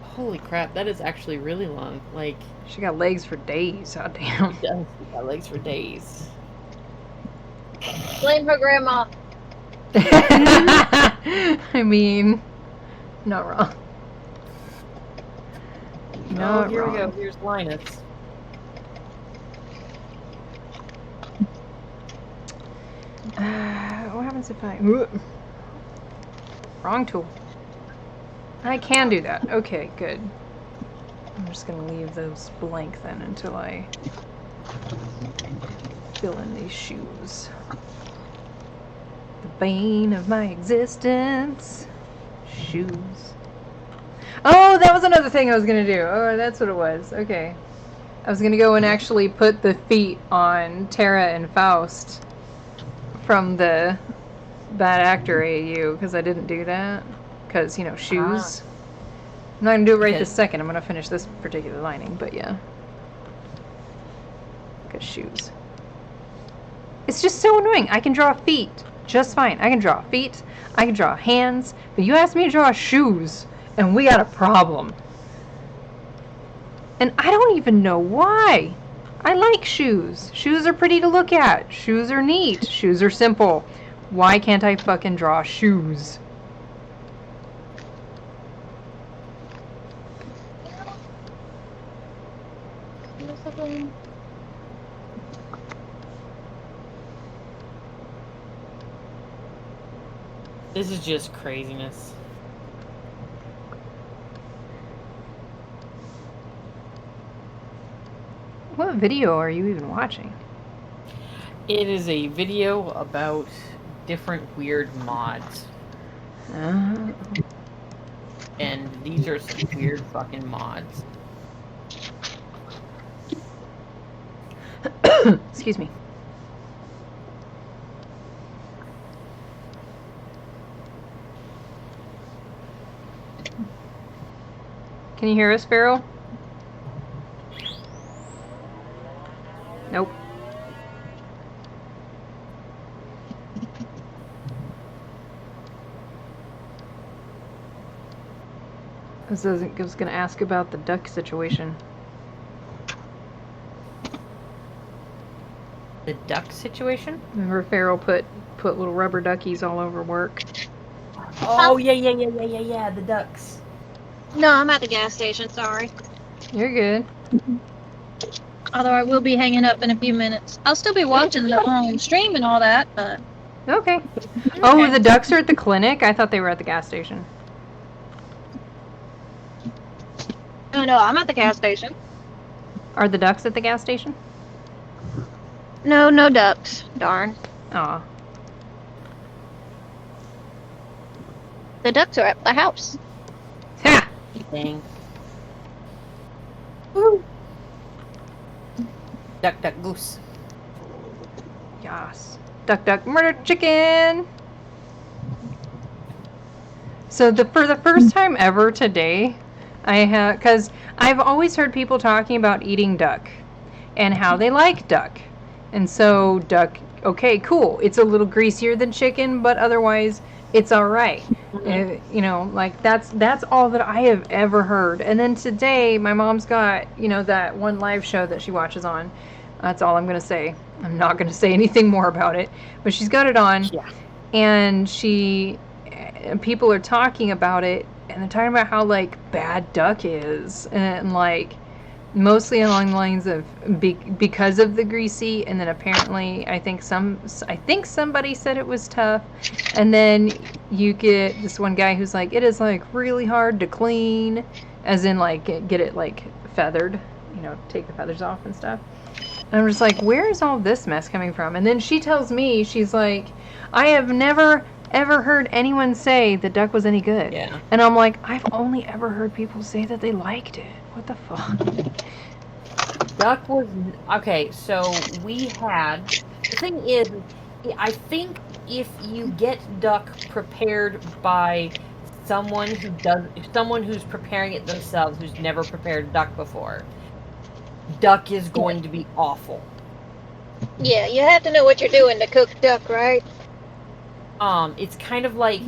Holy crap, that is actually really long. Like, She got legs for days. Oh damn. she got legs for days. Blame her grandma. I mean, not wrong. Oh, here we go. Here's Linus. What happens if I... Wrong tool. I can do that. Okay, good. I'm just gonna leave those blank then until I fill in these shoes. The bane of my existence. Shoes. Oh, that was another thing I was gonna do. Oh, that's what it was. Okay. I was gonna go and actually put the feet on Tara and Faust from the Bad Actor AU, because I didn't do that. Because, you know, shoes. I'm not gonna do it right this second. I'm gonna finish this particular lining, but yeah. Because shoes. It's just so annoying. I can draw feet just fine. I can draw feet. I can draw hands. But you asked me to draw shoes, and we got a problem. And I don't even know why. I like shoes. Shoes are pretty to look at. Shoes are neat. Shoes are simple. Why can't I fucking draw shoes? This is just craziness. What video are you even watching? It is a video about different weird mods. And these are some weird fucking mods. Excuse me. Can you hear us, Sparrow? Nope. I was going to ask about the duck situation. The duck situation? Remember Farrell put little rubber duckies all over work? Oh, yeah, the ducks. No, I'm at the gas station, sorry. You're good. Although I will be hanging up in a few minutes. I'll still be watching the stream and all that, but... Okay. Oh, the ducks are at the clinic? I thought they were at the gas station. No, I'm at the gas station. Are the ducks at the gas station? No, no ducks. Darn. Aw. The ducks are at the house. Ha! Dang. Woo! Duck, duck, goose. Yes. Duck, duck, murder chicken! So for the first time ever today, because I've always heard people talking about eating duck and how they like duck. And so duck, okay, cool. It's a little greasier than chicken, but otherwise it's all right. You know, like that's all that I have ever heard. And then today, my mom's got, that one live show that she watches on. That's all I'm going to say. I'm not going to say anything more about it. But she's got it on. Yeah. And people are talking about it. And they're talking about how, like, bad duck is. And, like, mostly along the lines of because of the greasy. And then apparently, I think somebody said it was tough. And then you get this one guy who's like, it is, like, really hard to clean. As in, like, get it, like, feathered. Take the feathers off and stuff. And I'm just like, where is all this mess coming from? And then she tells me, she's like, I have never, ever heard anyone say the duck was any good. Yeah. And I'm like, I've only ever heard people say that they liked it. What the fuck? Duck was... Okay, so the thing is, I think if you get duck prepared by someone who's preparing it themselves, who's never prepared duck before, duck is going to be awful. Yeah, you have to know what you're doing to cook duck, right? It's kind of like,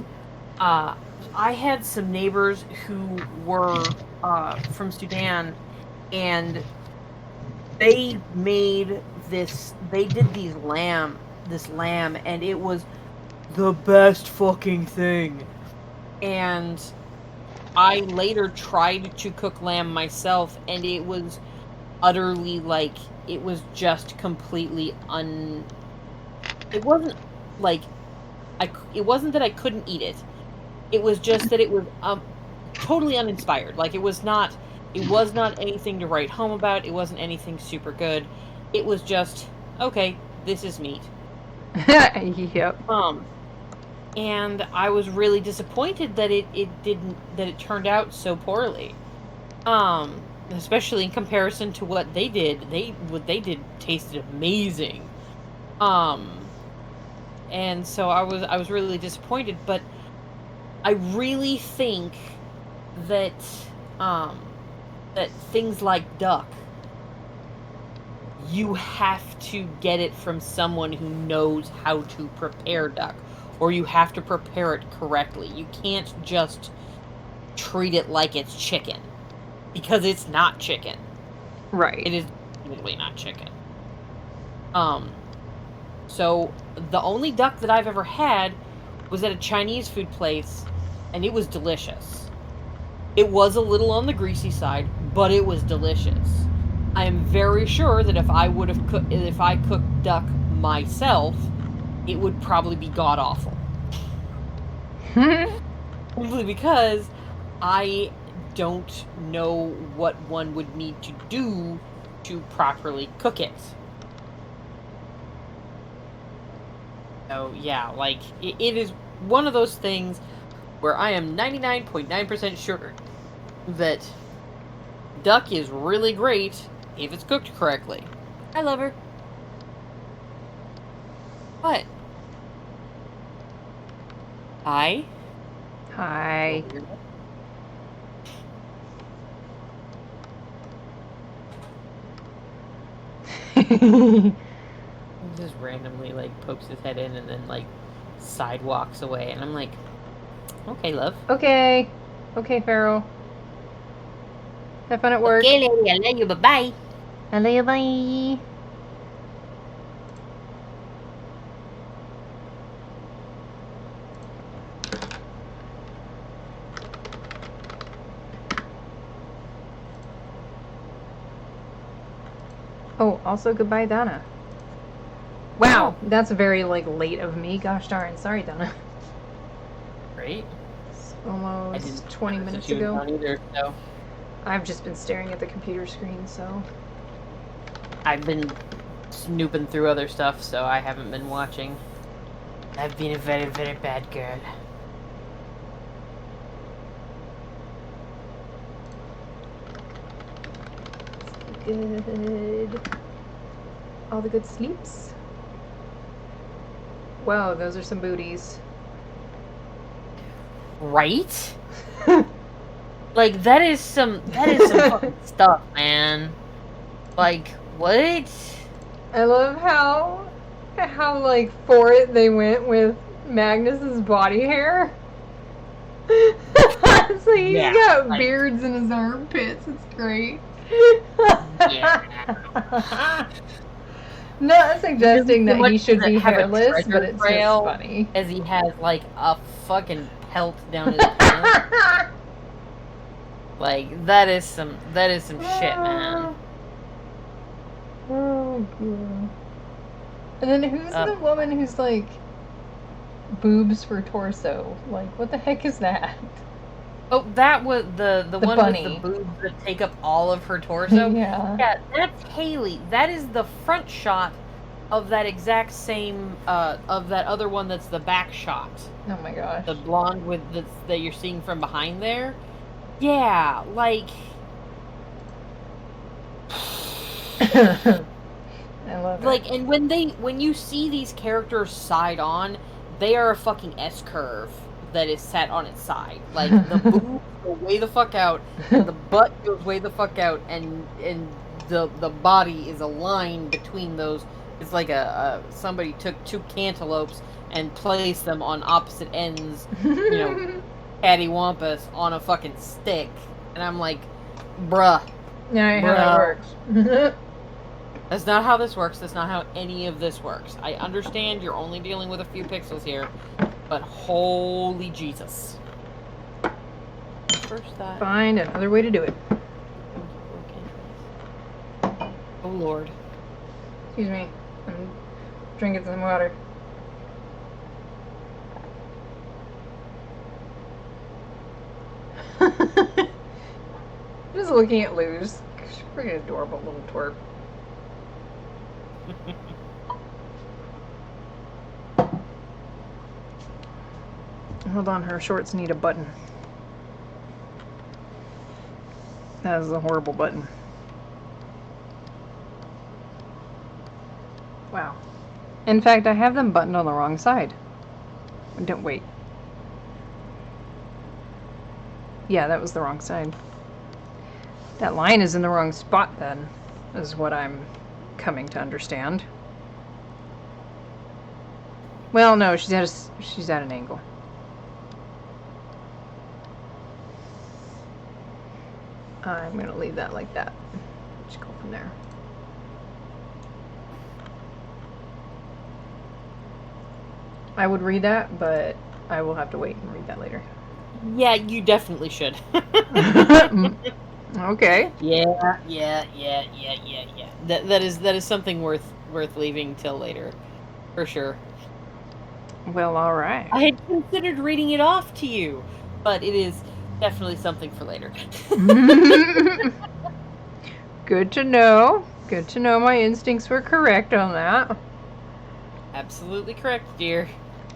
I had some neighbors who were from Sudan, and they made this lamb, and it was the best fucking thing. And I later tried to cook lamb myself, and it was utterly, like, it was just completely it wasn't like it wasn't that I couldn't eat it. It was just that it was totally uninspired. Like, it was not anything to write home about. It wasn't anything super good. It was just, okay, this is meat. Yep. And I was really disappointed that it turned out so poorly. Especially in comparison to what they did. What they did tasted amazing. And so I was really disappointed, but I really think that that things like duck, you have to get it from someone who knows how to prepare duck, or you have to prepare it correctly. You can't just treat it like it's chicken, because it's not chicken. Right. It is totally not chicken. So the only duck that I've ever had was at a Chinese food place, and it was delicious. It was a little on the greasy side, but it was delicious. I am very sure that if I cooked duck myself, it would probably be god awful. Simply because I don't know what one would need to do to properly cook it. So yeah, like it is one of those things where I am 99.9% sure that duck is really great if it's cooked correctly. I love her. What? Hi? Hi. Just randomly like pokes his head in and then like sidewalks away, and I'm like, okay, love. Okay. Okay, Pharaoh. Have fun at work. Okay, lady, I love you. Bye bye. I love you, bye. Oh, also goodbye, Donna. Wow, that's very like late of me. Gosh darn. Sorry, Donna. Great. It's I almost didn't 20 notice that minutes she was ago. gone either, so I've just been staring at the computer screen, so. I've been snooping through other stuff, so I haven't been watching. I've been a very, very bad girl. Good. All the good sleeps. Wow, those are some booties. Right? Like that is some fucking stuff, man. Like what? I love how like for it they went with Magnus's body hair. So he's Yeah, got like- beards in his armpits. It's great. Yeah. Not suggesting Too that much he should to be have a hairless, treasure but it's just trail funny. As he has like a fucking pelt down his pants. Like that is some shit, man. Oh, God. And then who's the woman who's like boobs for torso? Like, what the heck is that? Oh, that was the one bunny. with the boobs that take up all of her torso. Yeah. Yeah, that's Haley. That is the front shot of that exact same of that other one that's the back shot. Oh my gosh. The blonde with that you're seeing from behind there. Yeah, like I love it. like and when you see these characters side on, they are a fucking S curve that is set on its side. Like the boobs go way the fuck out, and the butt goes way the fuck out, and the body is a line between those. It's like a somebody took two cantaloupes and placed them on opposite ends, you know, cattywampus on a fucking stick, and I'm like, bruh. Yeah, how that works. That's not how this works. That's not how any of this works. I understand you're only dealing with a few pixels here, but holy Jesus. First that. Find another way to do it. Oh Lord. Excuse me. I'm drinking some water. Just looking at Luz. She's a pretty adorable little twerp. Hold on, her shorts need a button. That is a horrible button. Wow. In fact, I have them buttoned on the wrong side. Don't wait. Yeah, that was the wrong side. That line is in the wrong spot then, is what I'm coming to understand. Well, no, she's at an angle. I'm gonna leave that like that. Just go from there. I would read that, but I will have to wait and read that later. Yeah, you definitely should. Okay. Yeah. That is something worth leaving till later, for sure. Well, all right. I had considered reading it off to you, but it is definitely something for later. Good to know. Good to know my instincts were correct on that. Absolutely correct, dear.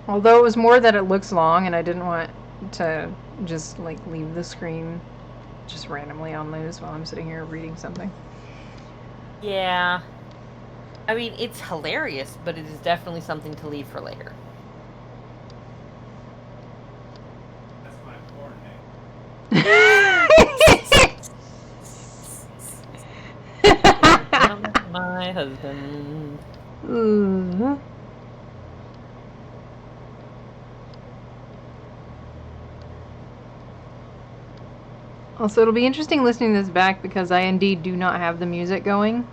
Although it was more that it looks long and I didn't want to just like leave the screen just randomly on news while I'm sitting here reading something. Yeah. I mean, it's hilarious, but it is definitely something to leave for later. That's my porn name. My husband. Also, it'll be interesting listening to this back because I indeed do not have the music going.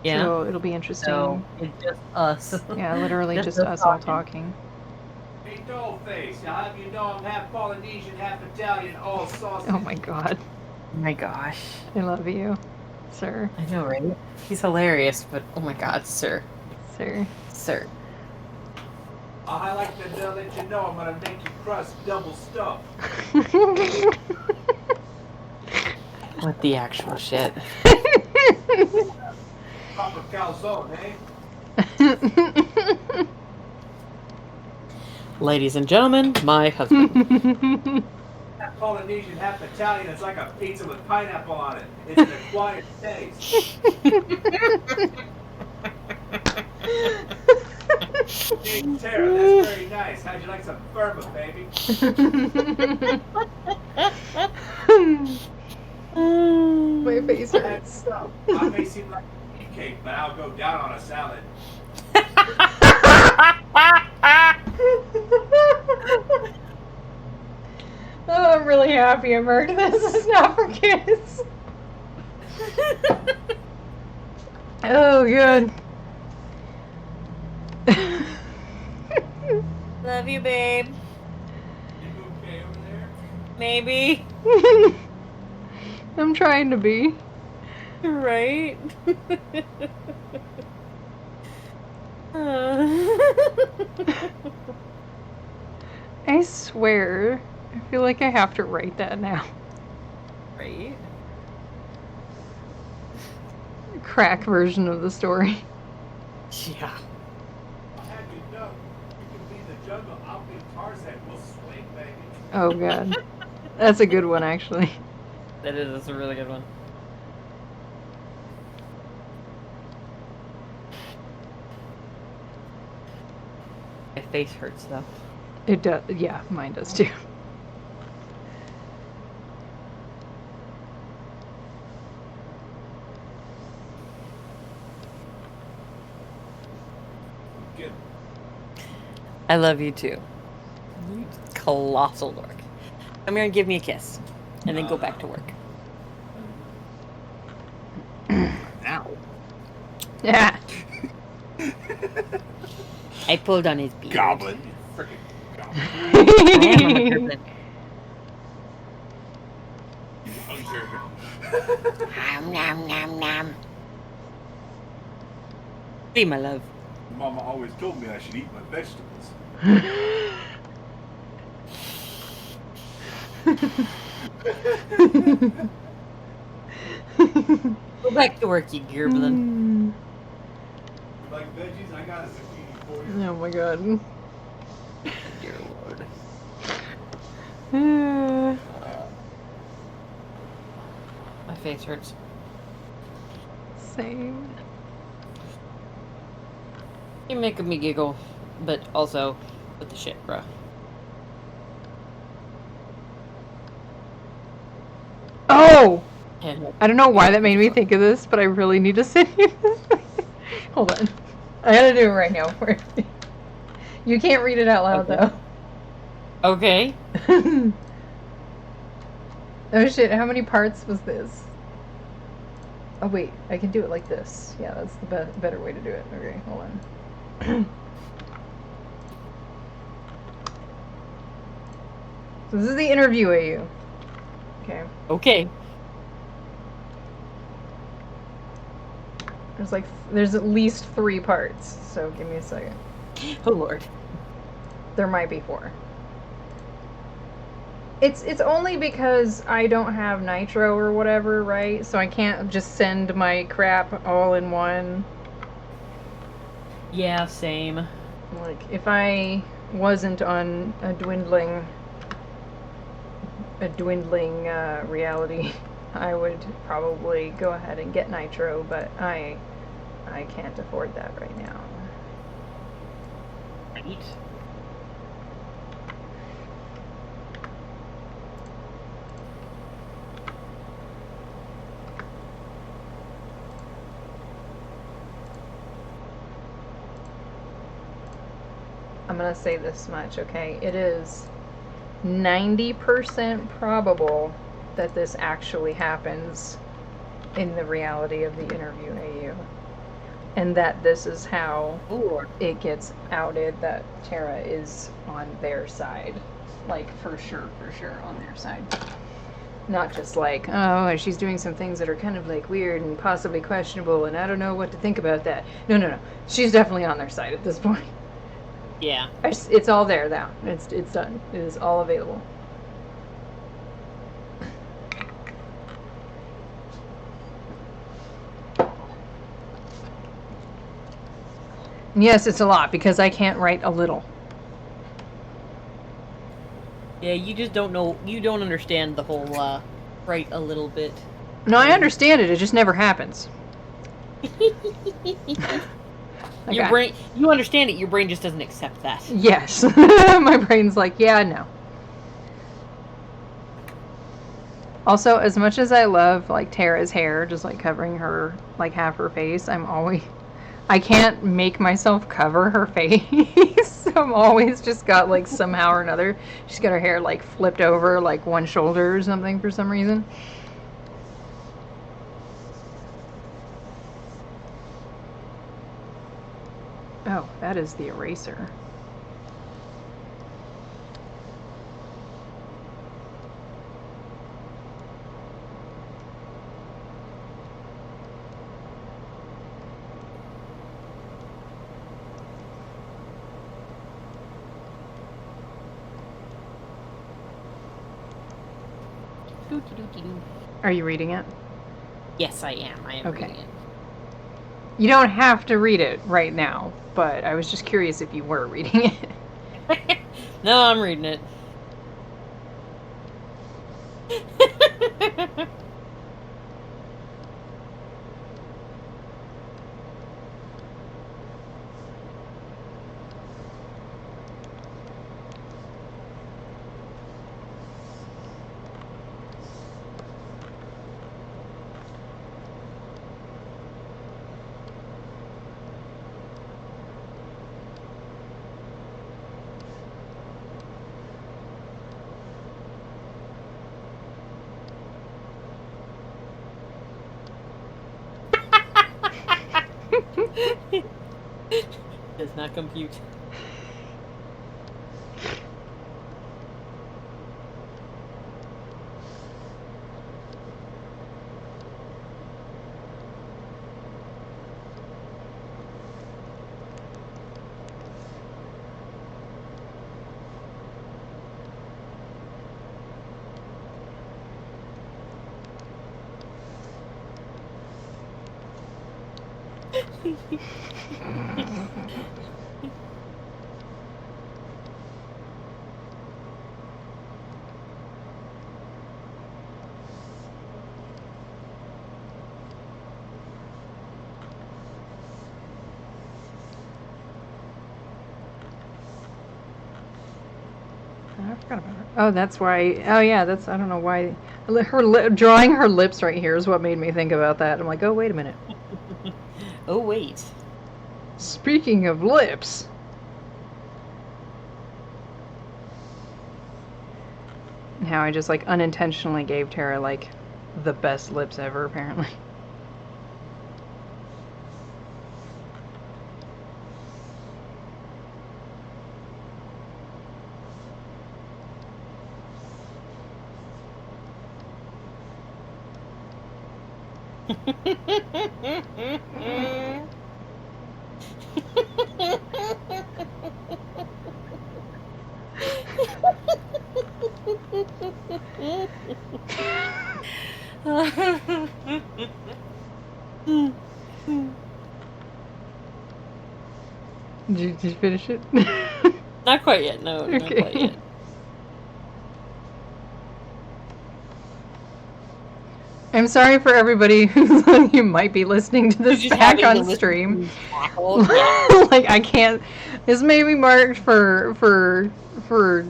Yeah. So it'll be interesting. So it's just us. Yeah, literally just us all talking. Hey, Dollface, I'll have you know I'm half Polynesian, half Italian, all sausage. Oh my god. Oh my gosh. I love you, sir. I know, right? He's hilarious, but oh my god, sir. Sir. Sir. I like to let you know I'm gonna make your crust double stuffed. What the actual shit? Proper calzone, eh? Ladies and gentlemen, my husband. Half Polynesian, half Italian. It's like a pizza with pineapple on it. It's an acquired taste. Hey, Tara, that's very nice. How'd you like some bourbon, baby? My face That's hurts. stuff. I may seem like a cake, but I'll go down on a salad. Oh, I'm really happy, Emerg. This is not for kids. Oh, good. Love you, babe. You okay over there? Maybe. I'm trying to be. Right? I swear, I feel like I have to write that now. Right? Crack version of the story. Yeah. I'll have you know, you can be the jungle, I'll be Tarzan. We'll swing, baby. Oh, God. That's a good one, actually. That is, that's a really good one. My face hurts though. It does. Yeah, mine does too. Good. I love you too. You colossal dork. Come here and give me a kiss. And then go back to work. Now. Yeah. I pulled on his beard. Goblin. Freaking goblin. I am a person. Nom nom nom nom. Hey, my love. Mama always told me I should eat my vegetables. Go back to work, you gerblin. You like veggies? I got a zucchini for you. Oh my god. Dear Lord. My face hurts. Same. You're making me giggle, but also, what the shit, bro? Oh! And I don't know why that made me think of this, but I really need to send you this. Hold on. I gotta do it right now for you. You can't read it out loud, okay. though. Oh shit, how many parts was this? Oh wait, I can do it like this. Yeah, that's the better way to do it. Okay, hold on. So this is the interview AU. Okay. Okay. There's at least 3 parts. So give me a second. Oh lord. There might be 4. It's only because I don't have nitro or whatever, right? So I can't just send my crap all in one. Yeah, same. Like, if I wasn't on a dwindling reality, I would probably go ahead and get nitro, but I can't afford that right now. Right. I'm gonna say this much, okay? It is 90% probable that this actually happens in the reality of the interview AU. And that this is how Lord. it gets outed that Tara is on their side. Like, for sure on their side. Not just like, oh, she's doing some things that are kind of like weird and possibly questionable, and I don't know what to think about that. No. She's definitely on their side at this point. Yeah. It's all there now. It's done. It is all available. And yes, it's a lot because I can't write a little. Yeah, you just don't know. You don't understand the whole right a little bit. No, I understand it. It just never happens. Your brain, you understand it. Your brain just doesn't accept that. Yes. My brain's like, yeah, no. Also, as much as I love like Tara's hair, just like covering her, like half her face, I can't make myself cover her face. I'm always just got like somehow or another, she's got her hair like flipped over like one shoulder or something for some reason. Oh, that is the eraser. Are you reading it? Yes, I am. I am Okay. reading it. You don't have to read it right now, but I was just curious if you were reading it. No, I'm reading it. Does not compute. I forgot about her. Oh, that's why. Oh, yeah, that's. I don't know why. Drawing her lips right here is what made me think about that. I'm like, oh, wait a minute. Oh, wait. Speaking of lips. How I just, like, unintentionally gave Tara, like, the best lips ever, apparently. Did you finish it? Not quite yet. No, not Okay. quite yet. I'm sorry for everybody who might be listening to this Just back having to on listen stream. to me cackle. Yeah. Like I can't. This may be marked for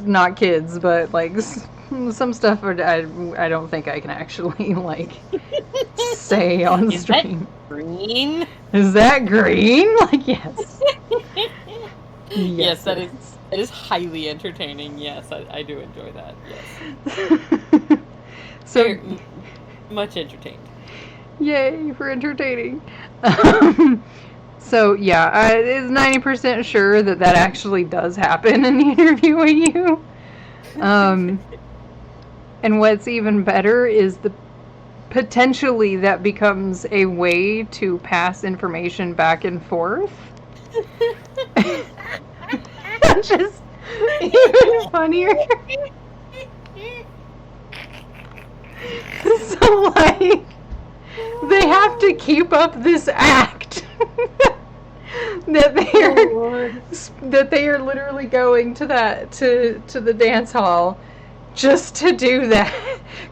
not kids, but like some stuff I don't think I can actually like say on Is that stream. green? Is that green? Like yes. Yes, that it is highly entertaining. Yes, I do enjoy that. Yes. So Very much entertained. yay for entertaining. So yeah, I is 90% sure that actually does happen in the interviewing you. And what's even better is the potentially that becomes a way to pass information back and forth. Just even funnier. So like they have to keep up this act that they are literally going to the dance hall just to do that.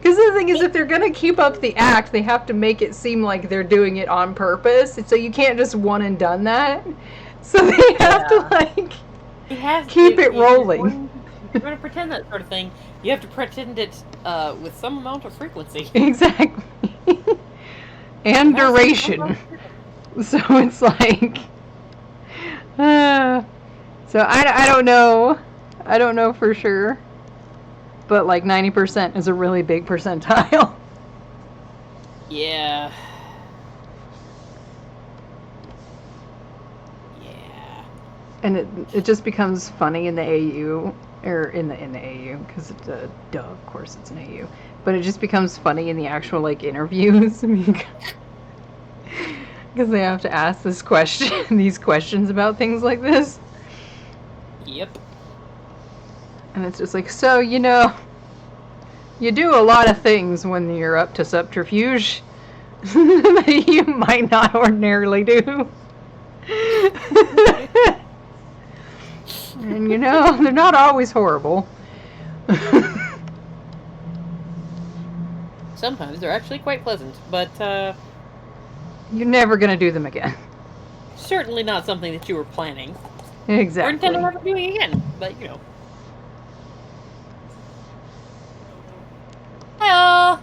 Because the thing is, if they're gonna keep up the act, they have to make it seem like they're doing it on purpose. So you can't just one and done that. So they have to like keep it rolling. If you're going to pretend that sort of thing, you have to pretend it with some amount of frequency. Exactly. And duration. So it's like, so I don't know. I don't know for sure. But like 90% is a really big percentile. Yeah. Yeah. And it just becomes funny in the AU, or in the AU, because it's a duh, of course it's an AU. But it just becomes funny in the actual like interviews because they have to ask these questions about things like this. Yep. And it's just like, so you know, you do a lot of things when you're up to subterfuge that you might not ordinarily do. And you know, they're not always horrible. Sometimes they're actually quite pleasant, but You're never gonna do them again. certainly not something that you were planning. Exactly. Or intend on ever doing again, but you know. Hello!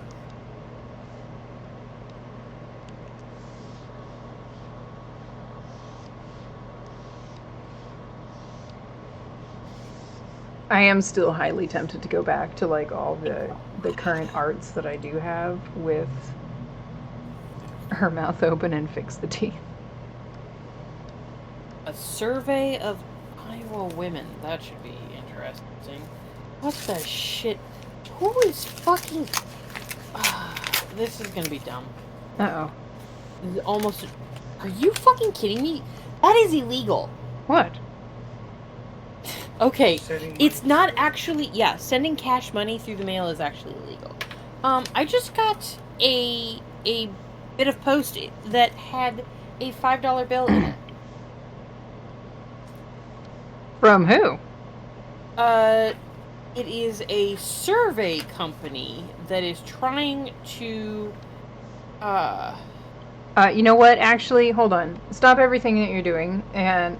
I am still highly tempted to go back to like all the current arts that I do have with her mouth open and fix the teeth. A survey of Iowa women. That should be interesting. What the shit? Who is fucking... this is gonna be dumb. Uh-oh. This is almost... Are you fucking kidding me? That is illegal. What? Okay, it's not actually... Yeah, sending cash money through the mail is actually illegal. I just got a bit of post that had a $5 bill in it. From who? It is a survey company that is trying to, You know what? Actually, hold on. Stop everything that you're doing and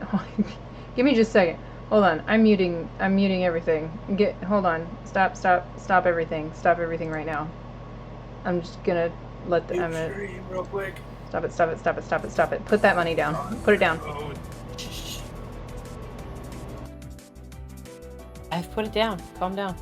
give me just a second. Hold on. I'm muting everything. Hold on. Stop everything. Stop everything right now. I'm just gonna let the. I'm gonna Stream real quick. stop it. Put that money down. Put it down. Oh, I've put it down. Calm down.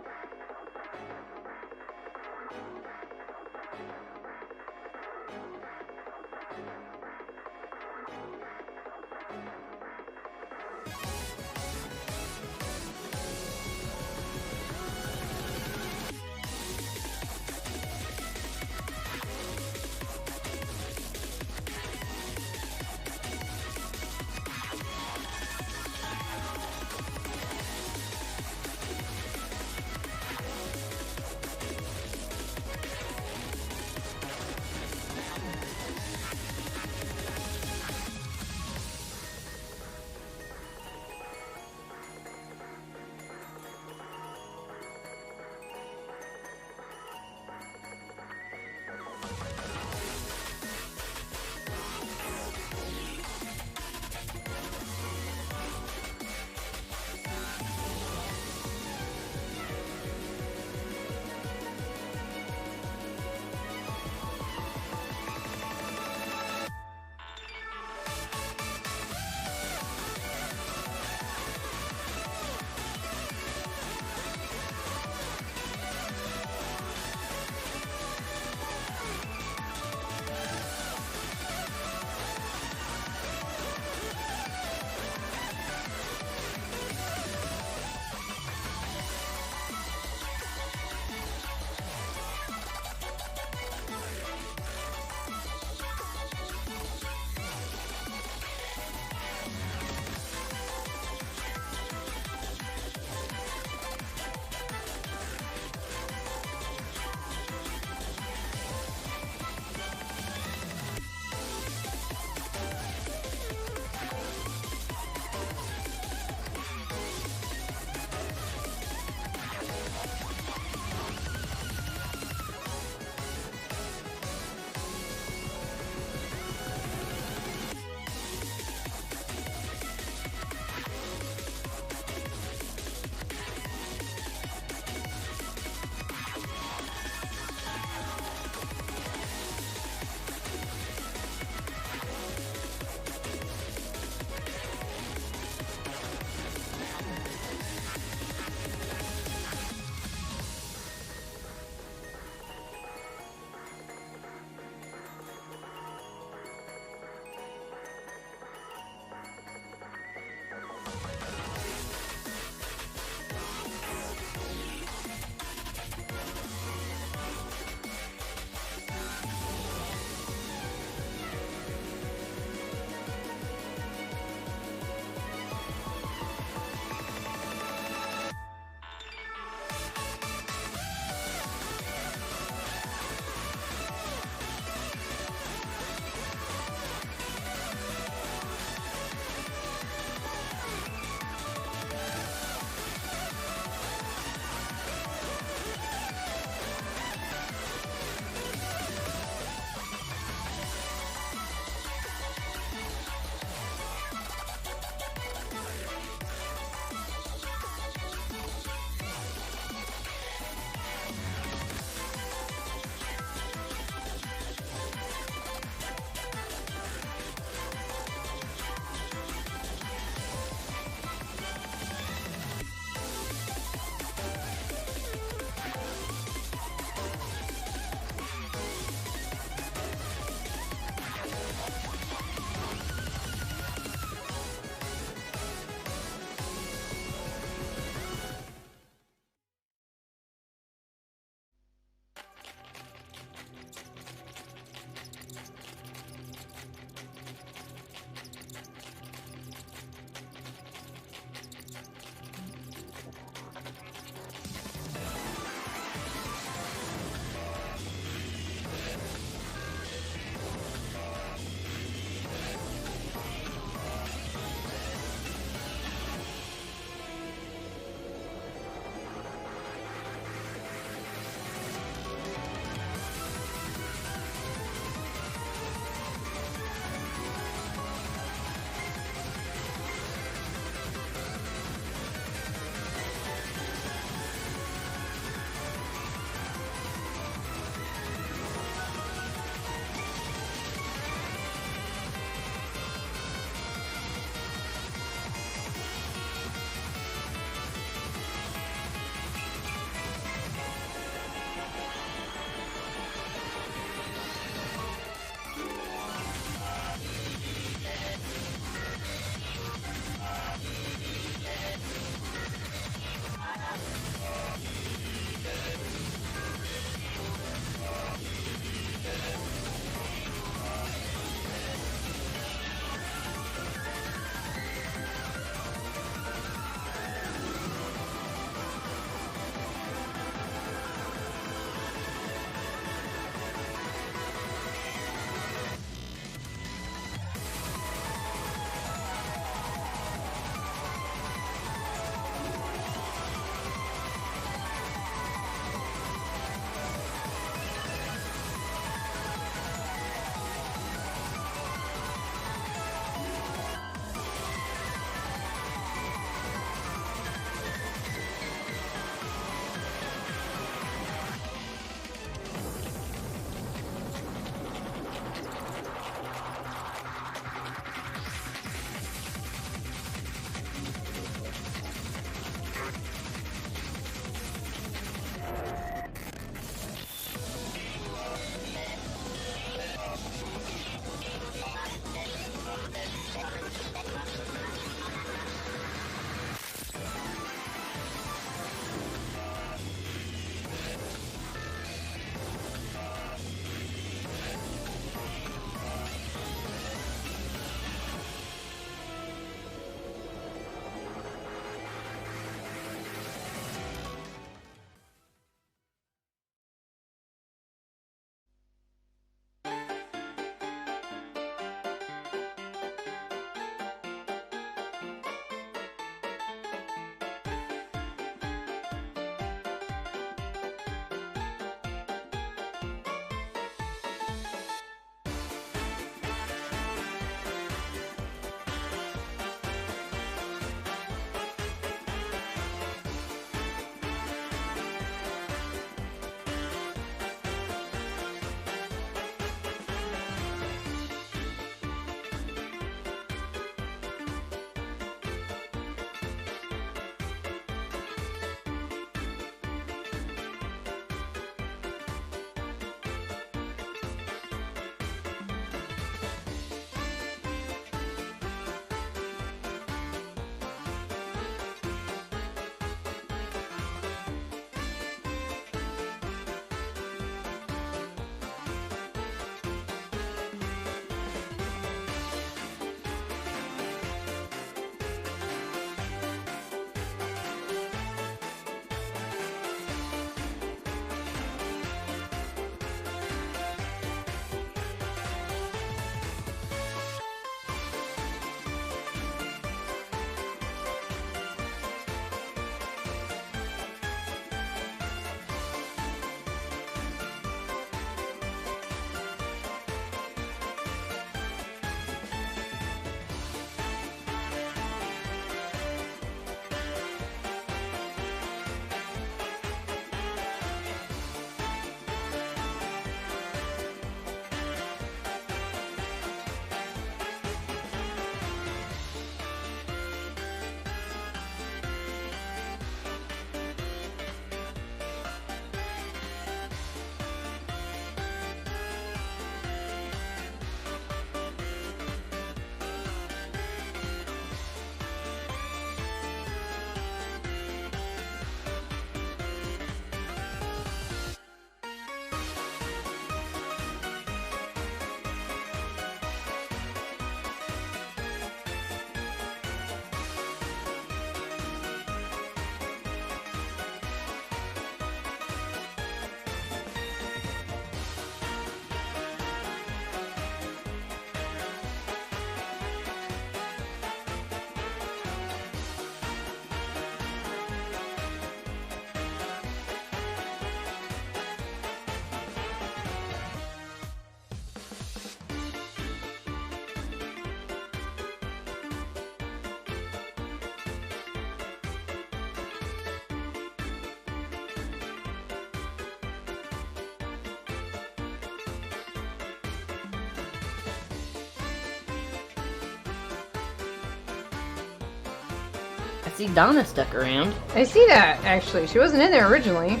I see Donna stuck around. I see that, actually. She wasn't in there originally.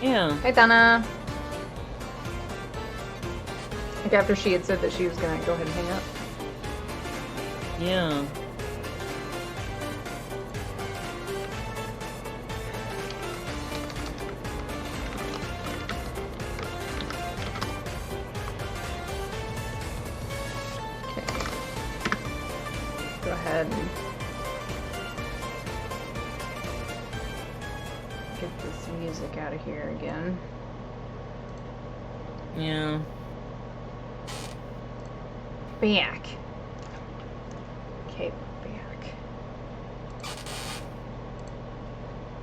Yeah. Hi, Donna. Like, after she had said that she was gonna go ahead and hang up. Yeah. Go ahead and get this music out of here again. Yeah. Back. Okay, we're back.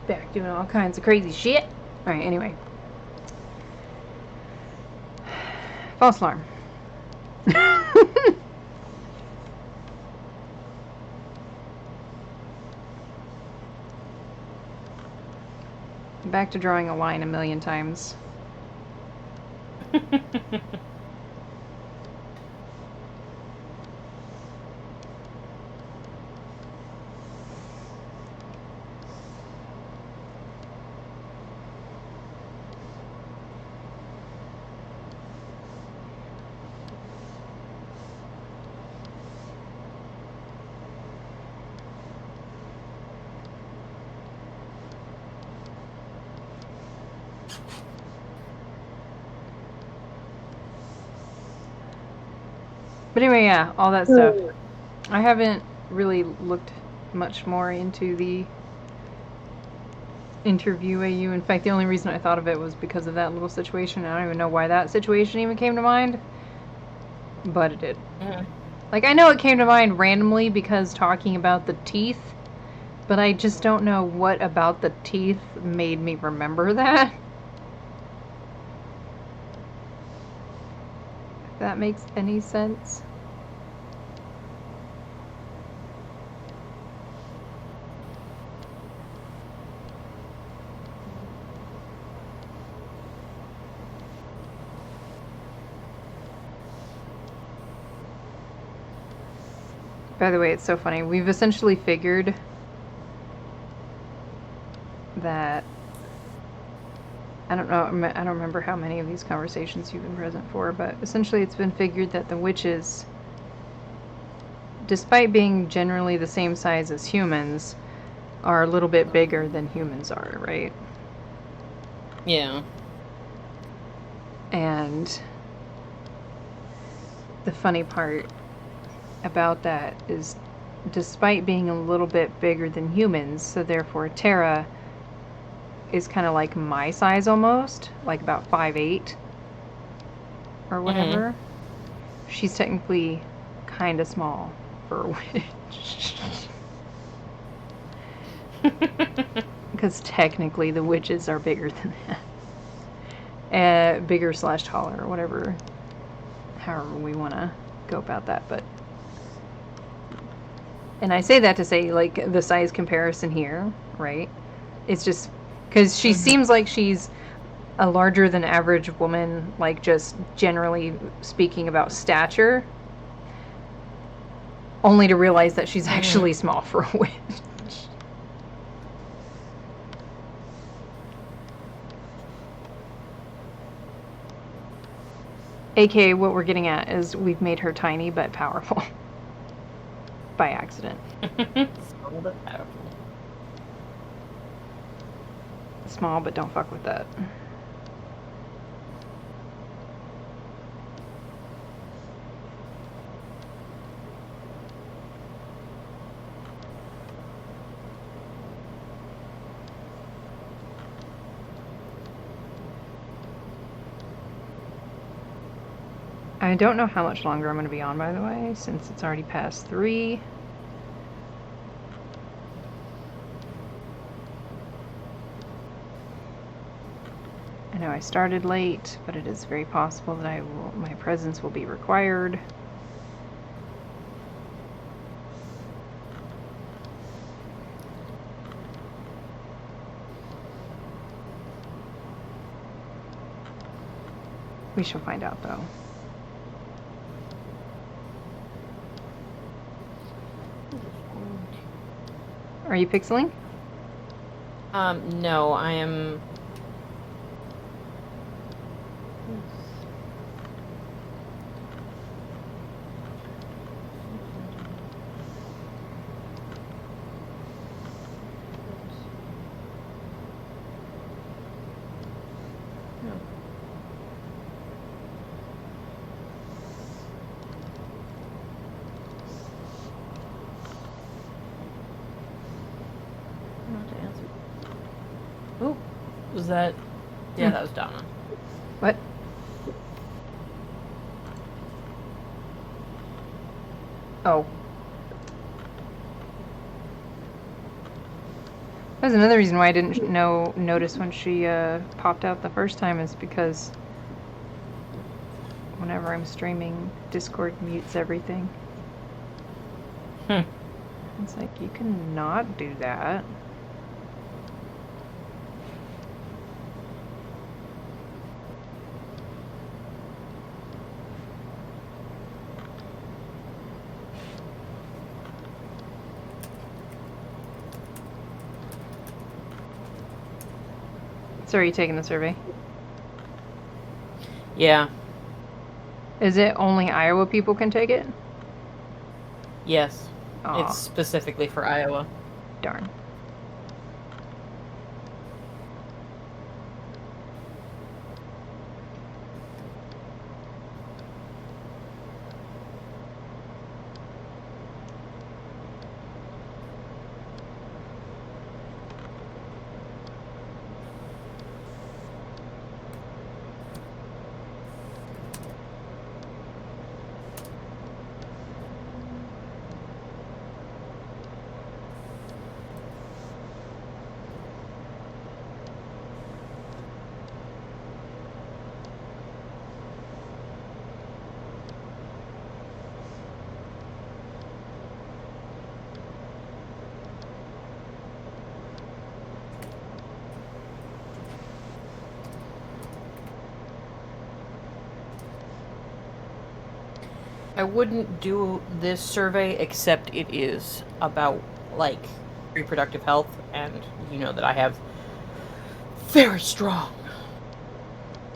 Back doing all kinds of crazy shit. Alright, anyway. False alarm. Back to drawing a line a million times. But anyway, yeah, all that stuff. I haven't really looked much more into the interview AU. In fact, the only reason I thought of it was because of that little situation. I don't even know why that situation even came to mind. But it did. Mhm. Like, I know it came to mind randomly because talking about the teeth, but I just don't know what about the teeth made me remember that. If that makes any sense. By the way, it's so funny. We've essentially figured that I don't remember how many of these conversations you've been present for, but essentially it's been figured that the witches, despite being generally the same size as humans, are a little bit bigger than humans are, right? Yeah. And the funny part about that is, despite being a little bit bigger than humans, so therefore Tara is kind of like my size almost, like about 5'8" or whatever. She's technically kind of small for a witch. Because technically the witches are bigger than that. Bigger / taller, or whatever, however we want to go about that. But, and I say that to say, like, the size comparison here, right? It's just because she seems like she's a larger than average woman, like, just generally speaking about stature, only to realize that she's actually small for a witch. AKA, what we're getting at is we've made her tiny but powerful. By accident. Small but powerful. Small, but don't fuck with that. I don't know how much longer I'm going to be on, by the way, since it's already past 3. I know I started late, but it is very possible that my presence will be required. We shall find out, though. Are you pixeling? No, I am. Oh, was that? Yeah, that was Donna. What? Oh. That's another reason why I didn't notice when she popped out the first time, is because whenever I'm streaming, Discord mutes everything. It's like, you can not do that. So are you taking the survey? Yeah. Is it only Iowa people can take it? Yes. Aw, It's specifically for Iowa. darn. I wouldn't do this survey except it is about, like, reproductive health, and you know that I have very strong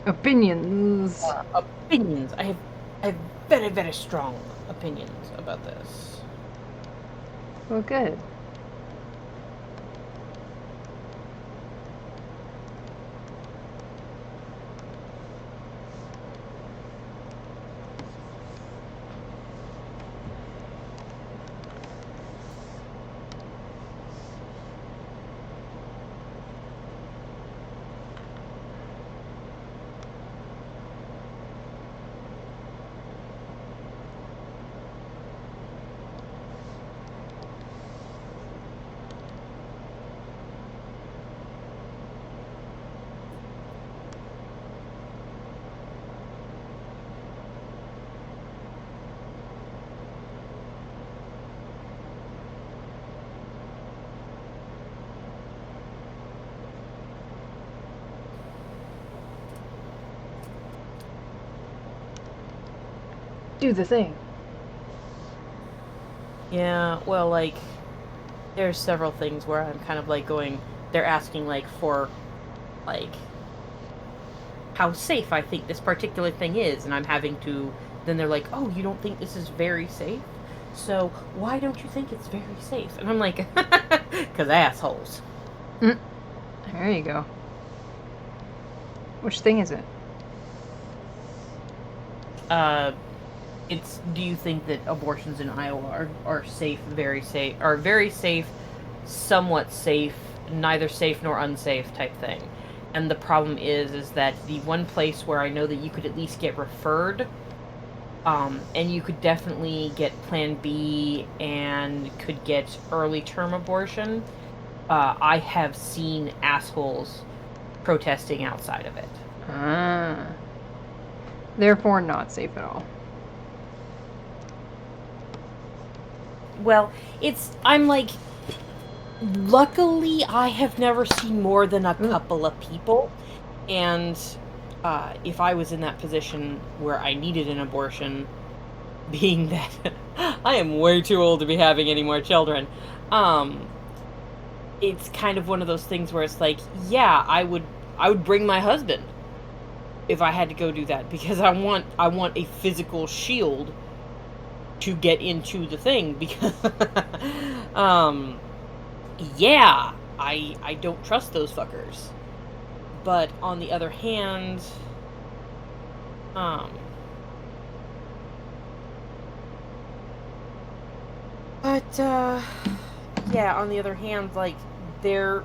Opinions. opinions. I have very, very strong opinions about this. Well, good. Do the thing. Yeah, well, like, there's several things where I'm kind of, like, going... They're asking, like, for, like, how safe I think this particular thing is, and I'm having to... Then they're like, oh, you don't think this is very safe? So, why don't you think it's very safe? And I'm like, because assholes. There you go. Which thing is it? It's, do you think that abortions in Iowa are safe, very safe, somewhat safe, neither safe nor unsafe type thing? And the problem is that the one place where I know that you could at least get referred, and you could definitely get Plan B and could get early term abortion, I have seen assholes protesting outside of it. Ah. Therefore, not safe at all. Well, I'm like, luckily I have never seen more than a couple of people, and if I was in that position where I needed an abortion, being that I am way too old to be having any more children, it's kind of one of those things where it's like, yeah, I would bring my husband if I had to go do that, because I want a physical shield to get into the thing, because yeah, I don't trust those fuckers. But on the other hand, yeah, on the other hand, like, there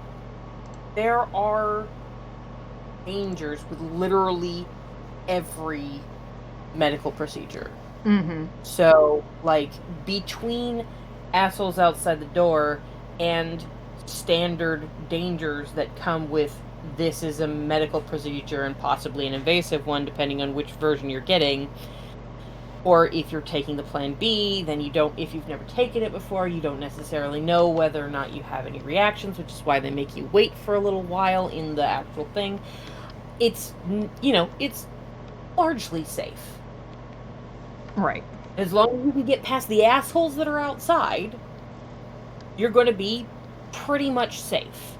are dangers with literally every medical procedure. Mm-hmm. So, like, between assholes outside the door and standard dangers that come with this is a medical procedure and possibly an invasive one, depending on which version you're getting. Or if you're taking the Plan B, then if you've never taken it before, you don't necessarily know whether or not you have any reactions, which is why they make you wait for a little while in the actual thing. It's, it's largely safe. Right. As long as you can get past the assholes that are outside, you're going to be pretty much safe.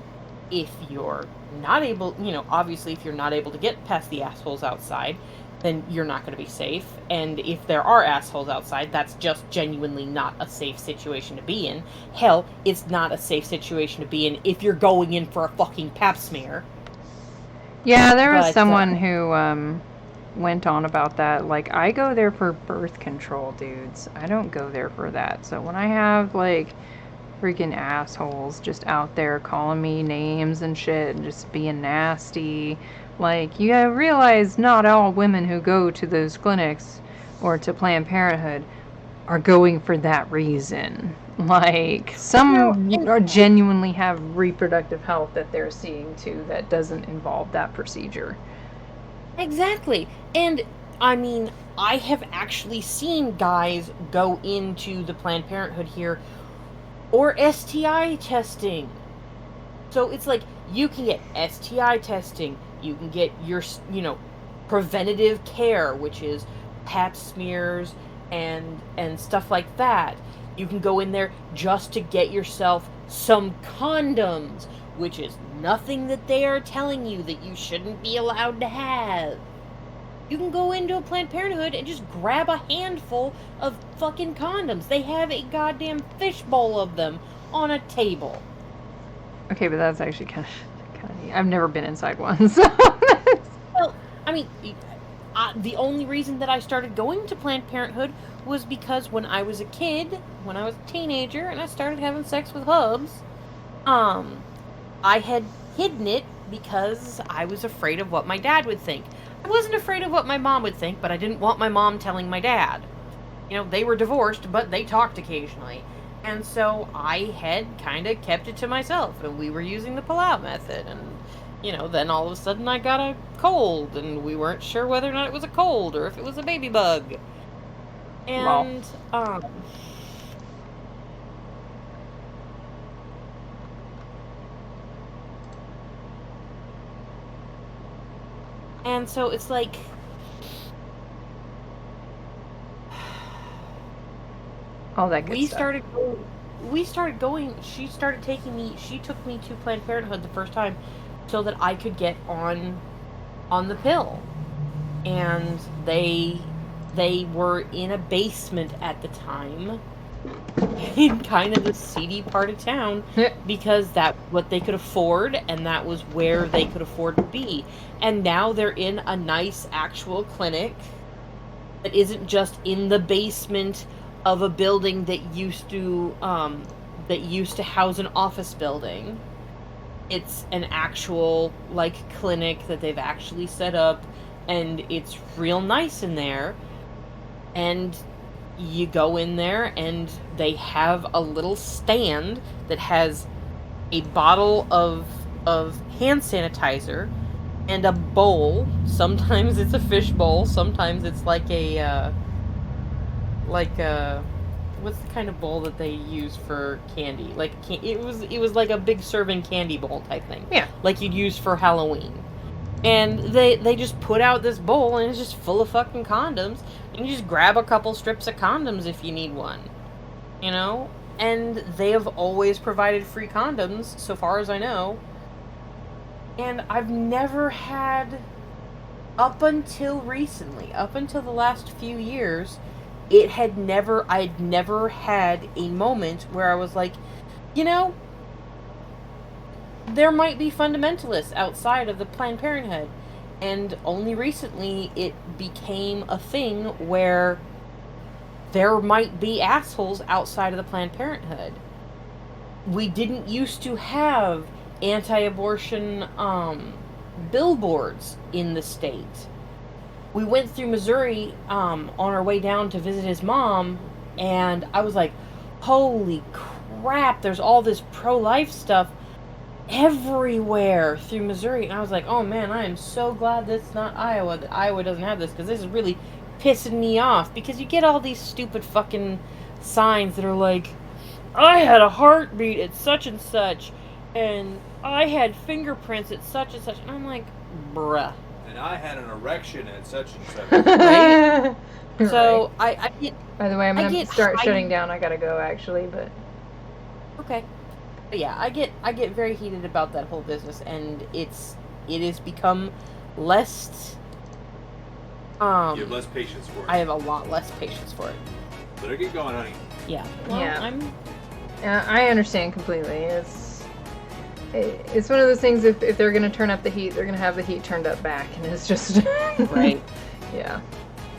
If you're not able, obviously if you're not able to get past the assholes outside, then you're not going to be safe. And if there are assholes outside, that's just genuinely not a safe situation to be in. Hell, it's not a safe situation to be in if you're going in for a fucking pap smear. Yeah, there was someone who went on about that. Like, I go there for birth control, dudes. I don't go there for that. So when I have, like, freaking assholes just out there calling me names and shit and just being nasty, like, you gotta realize not all women who go to those clinics or to Planned Parenthood are going for that reason. Like, some genuinely have reproductive health that they're seeing too that doesn't involve that procedure. Exactly. And, I mean, I have actually seen guys go into the Planned Parenthood here or STI testing. So it's like, you can get STI testing, you can get your, preventative care, which is pap smears and stuff like that. You can go in there just to get yourself some condoms, which is nothing that they are telling you that you shouldn't be allowed to have. You can go into a Planned Parenthood and just grab a handful of fucking condoms. They have a goddamn fishbowl of them on a table. Okay, but that's actually kind of I've never been inside one, so. Well, I mean, the only reason that I started going to Planned Parenthood was because when I was a kid, when I was a teenager, and I started having sex with hubs, I had hidden it because I was afraid of what my dad would think. I wasn't afraid of what my mom would think, but I didn't want my mom telling my dad. They were divorced, but they talked occasionally. And so I had kind of kept it to myself, and we were using the pull-out method, and, then all of a sudden I got a cold, and we weren't sure whether or not it was a cold, or if it was a baby bug. And, and so it's like, all that good we stuff. started going, she took me to Planned Parenthood the first time so that I could get on the pill. And they were in a basement at the time, in kind of the seedy part of town, because that's what they could afford, and that was where they could afford to be. And now they're in a nice actual clinic that isn't just in the basement of a building that used to house an office building. It's an actual, like, clinic that they've actually set up, and it's real nice in there. And you go in there, and they have a little stand that has a bottle of hand sanitizer and a bowl. Sometimes it's a fish bowl, sometimes it's like a what's the kind of bowl that they use for candy? Like, it was like a big serving candy bowl type thing. Yeah. Like you'd use for Halloween. And they just put out this bowl, and it's just full of fucking condoms. And you just grab a couple strips of condoms if you need one. And they have always provided free condoms, so far as I know. And I've never had, up until recently, up until the last few years, I'd never had a moment where I was like, you know, there might be fundamentalists outside of the Planned Parenthood. And only recently it became a thing where there might be assholes outside of the Planned Parenthood. We didn't used to have anti-abortion billboards in the state. We went through Missouri on our way down to visit his mom, and I was like, holy crap, there's all this pro-life stuff everywhere through Missouri. And I was like, oh man, I am so glad that's not Iowa, that Iowa doesn't have this, because this is really pissing me off. Because you get all these stupid fucking signs that are like, I had a heartbeat at such and such, and I had fingerprints at such and such. And I'm like, bruh. And I had an erection at such and such. Right? Right. So I get... By the way, I'm gonna start I- shutting down. I gotta go actually, but Okay. But yeah, I get very heated about that whole business, and it has become less... You have less patience for it. I have a lot less patience for it. Better get going, honey. Yeah. Well, Yeah. I understand completely. It's one of those things. If they're gonna turn up the heat, they're gonna have the heat turned up back, and it's just Right. Yeah.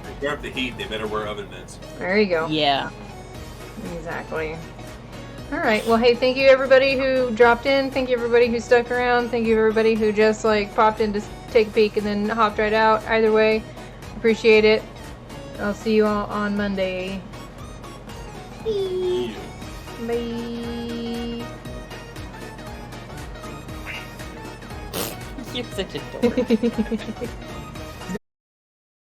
If they up the heat, they better wear oven mitts. There you go. Yeah. Exactly. All right. Well, hey, thank you everybody who dropped in. Thank you everybody who stuck around. Thank you everybody who just like popped in to take a peek and then hopped right out. Either way, appreciate it. I'll see you all on Monday. Yeah. Bye. You're such a dork.